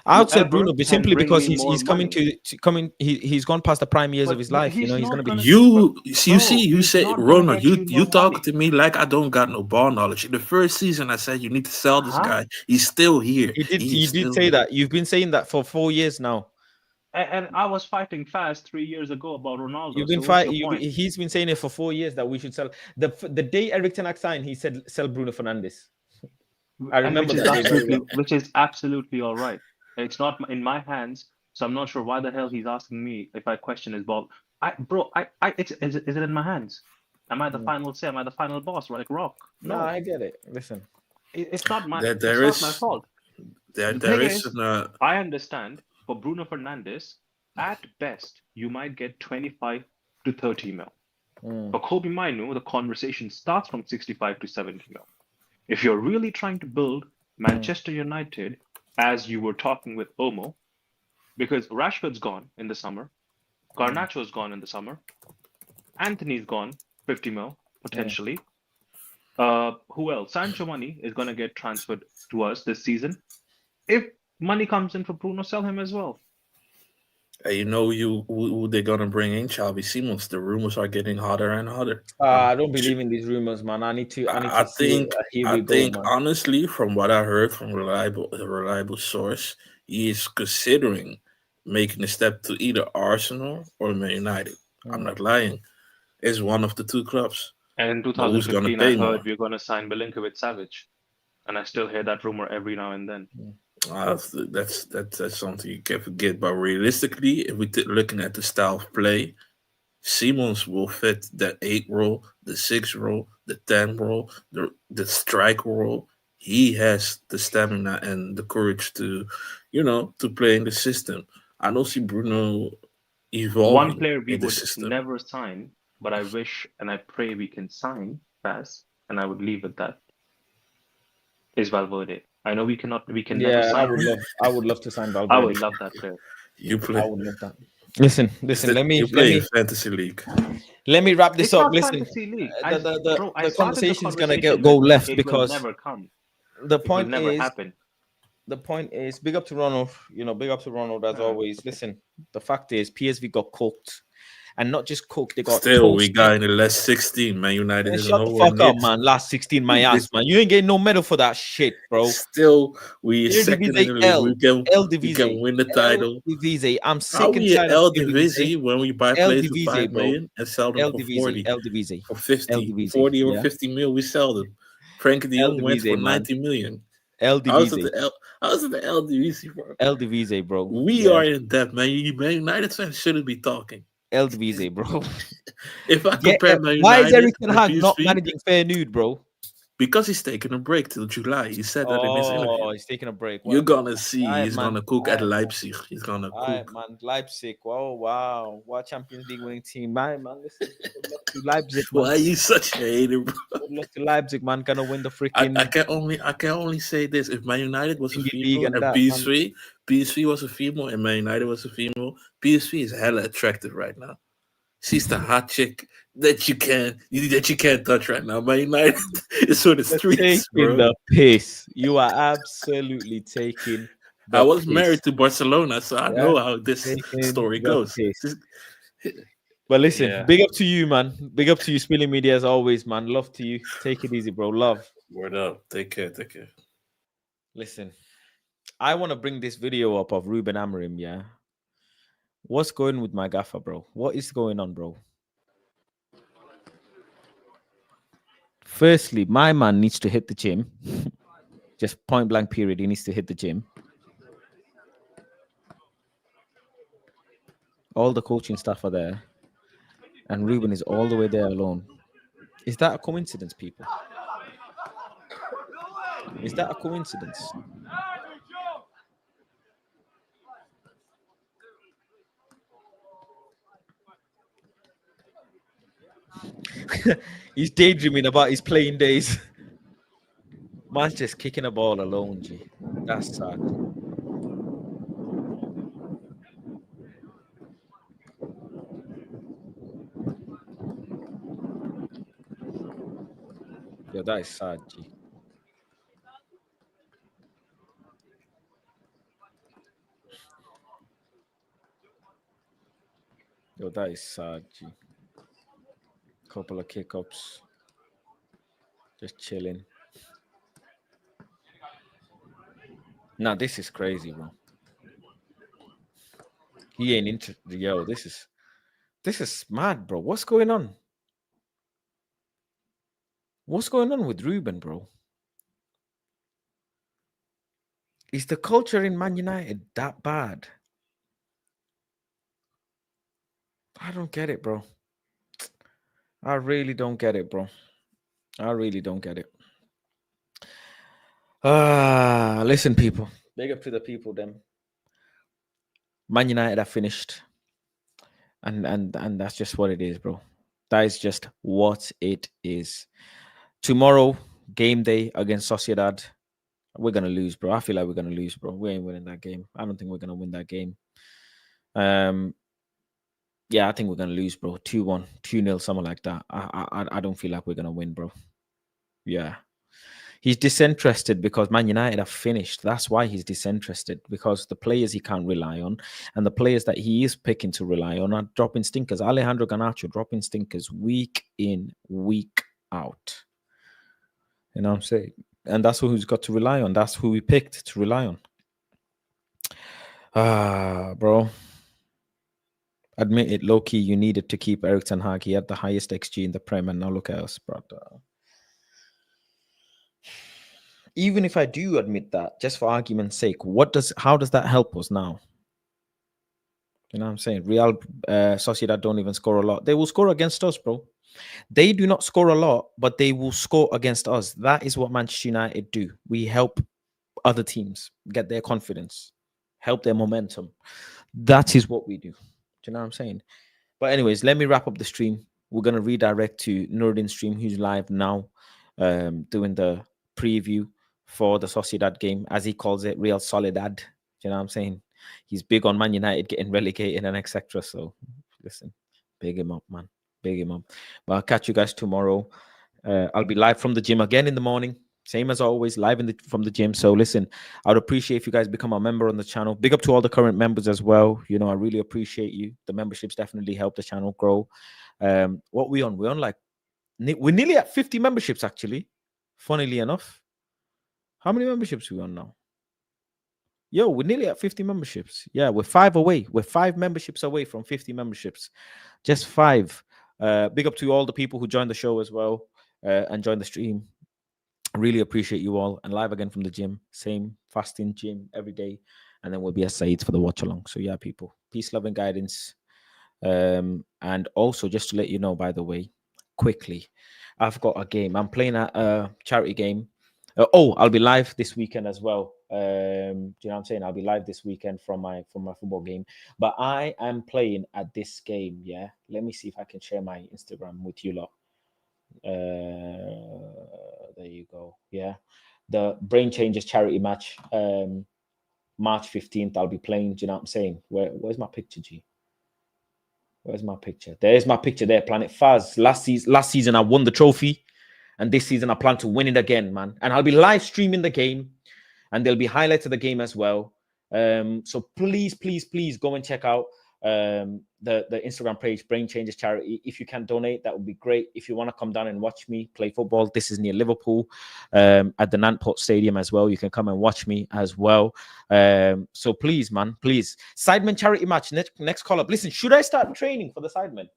I would say Whoever Bruno, but can simply bring because me he's more coming money. to coming. He's gone past the prime years But of his life. You know, he's not gonna be. You Bro, see, you he's say not gonna Ronald, get you more talk money. to me like I don't got no ball knowledge. In the first season, I said you need to sell this Huh? guy. He's still here. You He's did still say here. that. You've been saying that for 4 years now. And I was fighting fast 3 years ago about Ronaldo. You've been So what's your fighting. point? He's been saying it for 4 years that we should sell. The day Eric Ten Hag signed, he said sell Bruno Fernandes. I And remember that day very well. which is absolutely all right. It's not in my hands, so I'm not sure why the hell he's asking me if I question his ball. Is it in my hands? Am I the final say? Am I the final boss? Like Rock? No, No, I get it. Listen. it's not my. There, It's there not my is fault. there The there thing is is, I understand for Bruno Fernandes, at best, you might get 25 to 30 mil. For Kobe Minu, the conversation starts from 65 to 70 mil. If you're really trying to build Manchester United, as you were talking with Omo, because Rashford's gone in the summer, Garnacho's gone in the summer, Anthony's gone, 50 mil, potentially. Who else? Sancho Money is going to get transferred to us this season. If money comes in for Bruno, sell him as well. You know who they're gonna bring in, Xavi Simons. The rumors are getting hotter and hotter. I don't believe in these rumors, man. I need to I see it. think Here I we go, think man. honestly, from what I heard from a reliable source, he is considering making a step to either Arsenal or Man United. I'm not lying. It's one of the two clubs. And in But who's gonna 2015, I pay heard more? we're going to sign Milinkovic Savic. And I still hear that rumor every now and then. That's something you can't forget. But realistically, if we're looking at the style of play, Simons will fit that 8 role, the 6 role, the 10 role, the strike role. He has the stamina and the courage to play in the system. I don't see Bruno One evolving player we in the would system. never sign, but I wish and I pray we can sign fast, and I would leave it that, is Valverde. I know we can never Yeah, sign him. I would love to sign I Valverde. would love that player. You I play. would love that. Listen. You play in fantasy league. Let me wrap this It's up. not Listen, fantasy league. the I started the conversation is gonna conversation go with, left it will because never come. the It will point never is happen. big up to Ronald. Big up to Ronald as always. Listen, the fact is PSV got cooked, and not just cooked. They got Still, we toasted. got in the last 16. Man United Man, is shut the nowhere fuck near. up, man. Last 16, my ass, man. You ain't getting no medal for that shit, bro. Still, we second in the league. L We can Divise. win the title. Divise. I'm sick How and we tired at of El Divise. Divisi when we buy El players for Divise, 5 bro. million and sell them El for Divise. 40, El Divise. for 50, El Divise, 40 or yeah. 50 mil, we sell them. Frankie de El Jong went Divise, for man. 90 million. El How's Divise. it the El Divisi, bro? El Divise, bro. We are in debt, man. Man United fans shouldn't be talking. El Divise, bro. If I compare Man United why is Eric Ten and Hag not PSV, managing Fair Nude, bro? because he's taking a break till July. He said that in his interview. He's taking a break. You're gonna see Alright, he's man. gonna cook at Alright, Leipzig. He's gonna All right, cook. man. Leipzig. Wow. What Champions League winning team, man. Listen, good luck to Leipzig, man. Why are you such a hater, bro? Good luck to Leipzig, man. Gonna win the I freaking can only say this: if Man United was a League female and and that, PSV was a female and Man United was a female, PSV is hella attractive right now. She's the hot chick that you can't touch right now. Man United is for the streets, taking bro. the piss. You are absolutely taking the I was piss. married to Barcelona, so I know how this Taking story the goes. piss. But listen, big up to you, man. Big up to you, Spilling Media, as always, man. Love to you. Take it easy, bro. Love. Word up. Take care. Listen, I want to bring this video up of Ruben Amorim, yeah? What's going with my gaffer, bro? What is going on, bro? Firstly, my man needs to hit the gym. Just point blank period. He needs to hit the gym. All the coaching staff are there. And Ruben is all the way there alone. Is that a coincidence, people? Is that a coincidence? He's daydreaming about his playing days. Man's just kicking a ball alone, G. That's sad. Yo, that is sad, G. Yo, that is sad, G. Couple of kick-ups. Just chilling. Nah, this is crazy, bro. He ain't interested. Yo, this is mad, bro. What's going on? What's going on with Ruben, bro? Is the culture in Man United that bad? I don't get it, bro. I really don't get it, bro. I really don't get it. Listen, people. Big up to the people, them. Man United are finished. And that's just what it is, bro. That is just what it is. Tomorrow, game day against Sociedad. We're gonna lose, bro. I feel like we're gonna lose, bro. We ain't winning that game. I don't think we're gonna win that game. Yeah, I think we're gonna lose, bro. 2-1, 2-0, something like that. I don't feel like we're gonna win, bro. Yeah. He's disinterested because Man United have finished. That's why he's disinterested, because the players he can't rely on and the players that he is picking to rely on are dropping stinkers. Alejandro Garnacho dropping stinkers week in, week out. You know what I'm saying? And that's who he's got to rely on. That's who we picked to rely on. Bro. Admit it, low-key, you needed to keep Erik ten Hag. He had the highest XG in the Prem, and now look at us, brother. Even if I do admit that, just for argument's sake, how does that help us now? You know what I'm saying? Real Sociedad don't even score a lot. They will score against us, bro. They do not score a lot, but they will score against us. That is what Manchester United do. We help other teams get their confidence, help their momentum. That is what we do. Do you know what I'm saying? But anyways, let me wrap up the stream. We're going to redirect to Nuruddin's stream, who's live now, doing the preview for the Sociedad game, as he calls it, Real Soledad. Do you know what I'm saying? He's big on Man United getting relegated and etc. So listen, big him up, man. Big him up. But I'll catch you guys tomorrow. I'll be live from the gym again in the morning. Same as always, live from the gym. So listen, I would appreciate if you guys become a member on the channel. Big up to all the current members as well. You know, I really appreciate you. The memberships definitely help the channel grow. What we on? We're on like, we're nearly at 50 memberships actually. Funnily enough. How many memberships are we on now? Yo, we're nearly at 50 memberships. Yeah, we're 5 away. We're 5 memberships away from 50 memberships. Just 5. Big up to all the people who joined the show as well and joined the stream. I really appreciate you all. And live again from the gym. Same fasting gym every day. And then we'll be at Said's for the watch along. So yeah, people, peace, love, and guidance. And also, just to let you know, by the way, quickly, I've got a game. I'm playing a charity game. I'll be live this weekend as well. Do you know what I'm saying? I'll be live this weekend from my football game. But I am playing at this game. Yeah. Let me see if I can share my Instagram with you lot. There you go. Yeah, the Brain Changers charity match, March 15th. I'll be playing. Do you know what I'm saying? Where's my picture, G? Where's my picture? There's my picture there, Planet Faz. Last season I won the trophy, and this season I plan to win it again, man. And I'll be live streaming the game, and there'll be highlights of the game as well. So please go and check out the Instagram page, Brain Changers Charity. If you can donate, that would be great. If you want to come down and watch me play football, this is near Liverpool at the Nantport Stadium as well. You can come and watch me as well. So please, man, please. Sidemen charity match, next call up. Listen, should I start training for the Sidemen?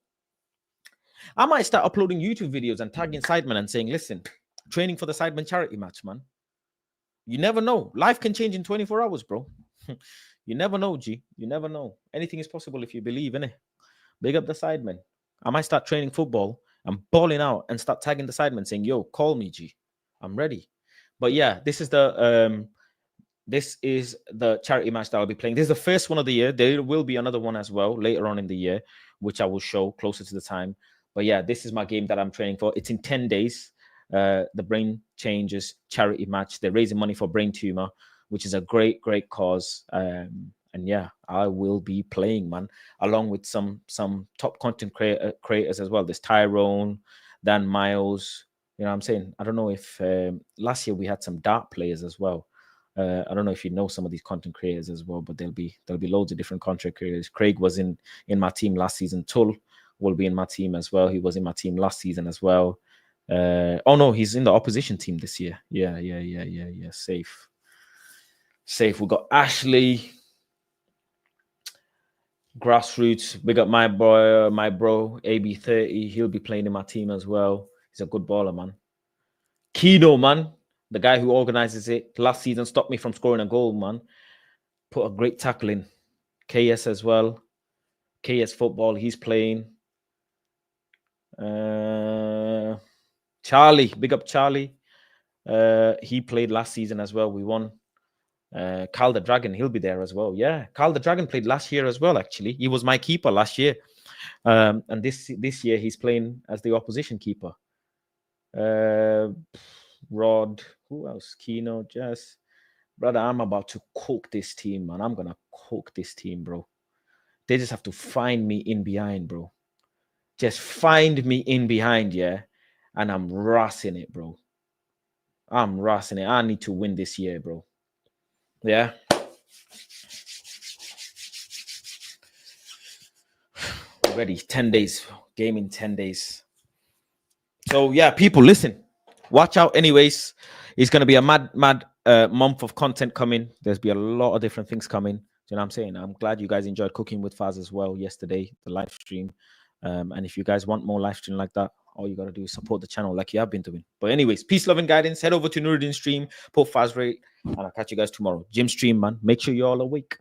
I might start uploading YouTube videos and tagging Sidemen and saying, listen, training for the Sidemen charity match, man. You never know. Life can change in 24 hours, bro. You never know, G. You never know. Anything is possible if you believe, innit? Big up the Sidemen. I might start training football and balling out and start tagging the Sidemen saying, yo, call me, G. I'm ready. But yeah, this is the charity match that I'll be playing. This is the first one of the year. There will be another one as well later on in the year, which I will show closer to the time. But yeah, this is my game that I'm training for. It's in 10 days. The Brain Changers charity match. They're raising money for brain tumor, which is a great cause. And yeah, I will be playing, man, along with some top content creators as well. There's Tyrone, Dan Miles. You know what I'm saying? I don't know if last year we had some dart players as well. I don't know if you know some of these content creators as well, but there'll be loads of different content creators. Craig was in my team last season. Tull will be in my team as well. He was in my team last season as well. Oh no, he's in the opposition team this year. Yeah. Safe. We got Ashley, Grassroots. Big up my bro, AB30. He'll be playing in my team as well. He's a good baller, man. Kino, man, the guy who organizes it. Last season stopped me from scoring a goal, man. Put a great tackle in. KS as well. KS Football, he's playing. Charlie, big up Charlie. He played last season as well. We won. Carl the Dragon, he'll be there as well. Yeah, Carl the Dragon played last year as well. Actually, he was my keeper last year, and this year he's playing as the opposition keeper. Rod, who else? Kino, Jess, brother. I'm about to cook this team, man. I'm gonna cook this team, bro. They just have to find me in behind, bro. Just find me in behind, yeah, and I'm rassing it, bro. I'm rassing it. I need to win this year, bro. Yeah. Ready. 10 days. Game in 10 days. So yeah, people, listen. Watch out. Anyways, it's gonna be a mad month of content coming. There's be a lot of different things coming. You know what I'm saying? I'm glad you guys enjoyed cooking with Faz as well yesterday, the live stream. And if you guys want more live stream like that, all you gotta do is support the channel like you have been doing. But anyways, peace, love, and guidance. Head over to Nuruddin stream, put Faz rate, and I'll catch you guys tomorrow. Gym stream, man. Make sure you're all awake.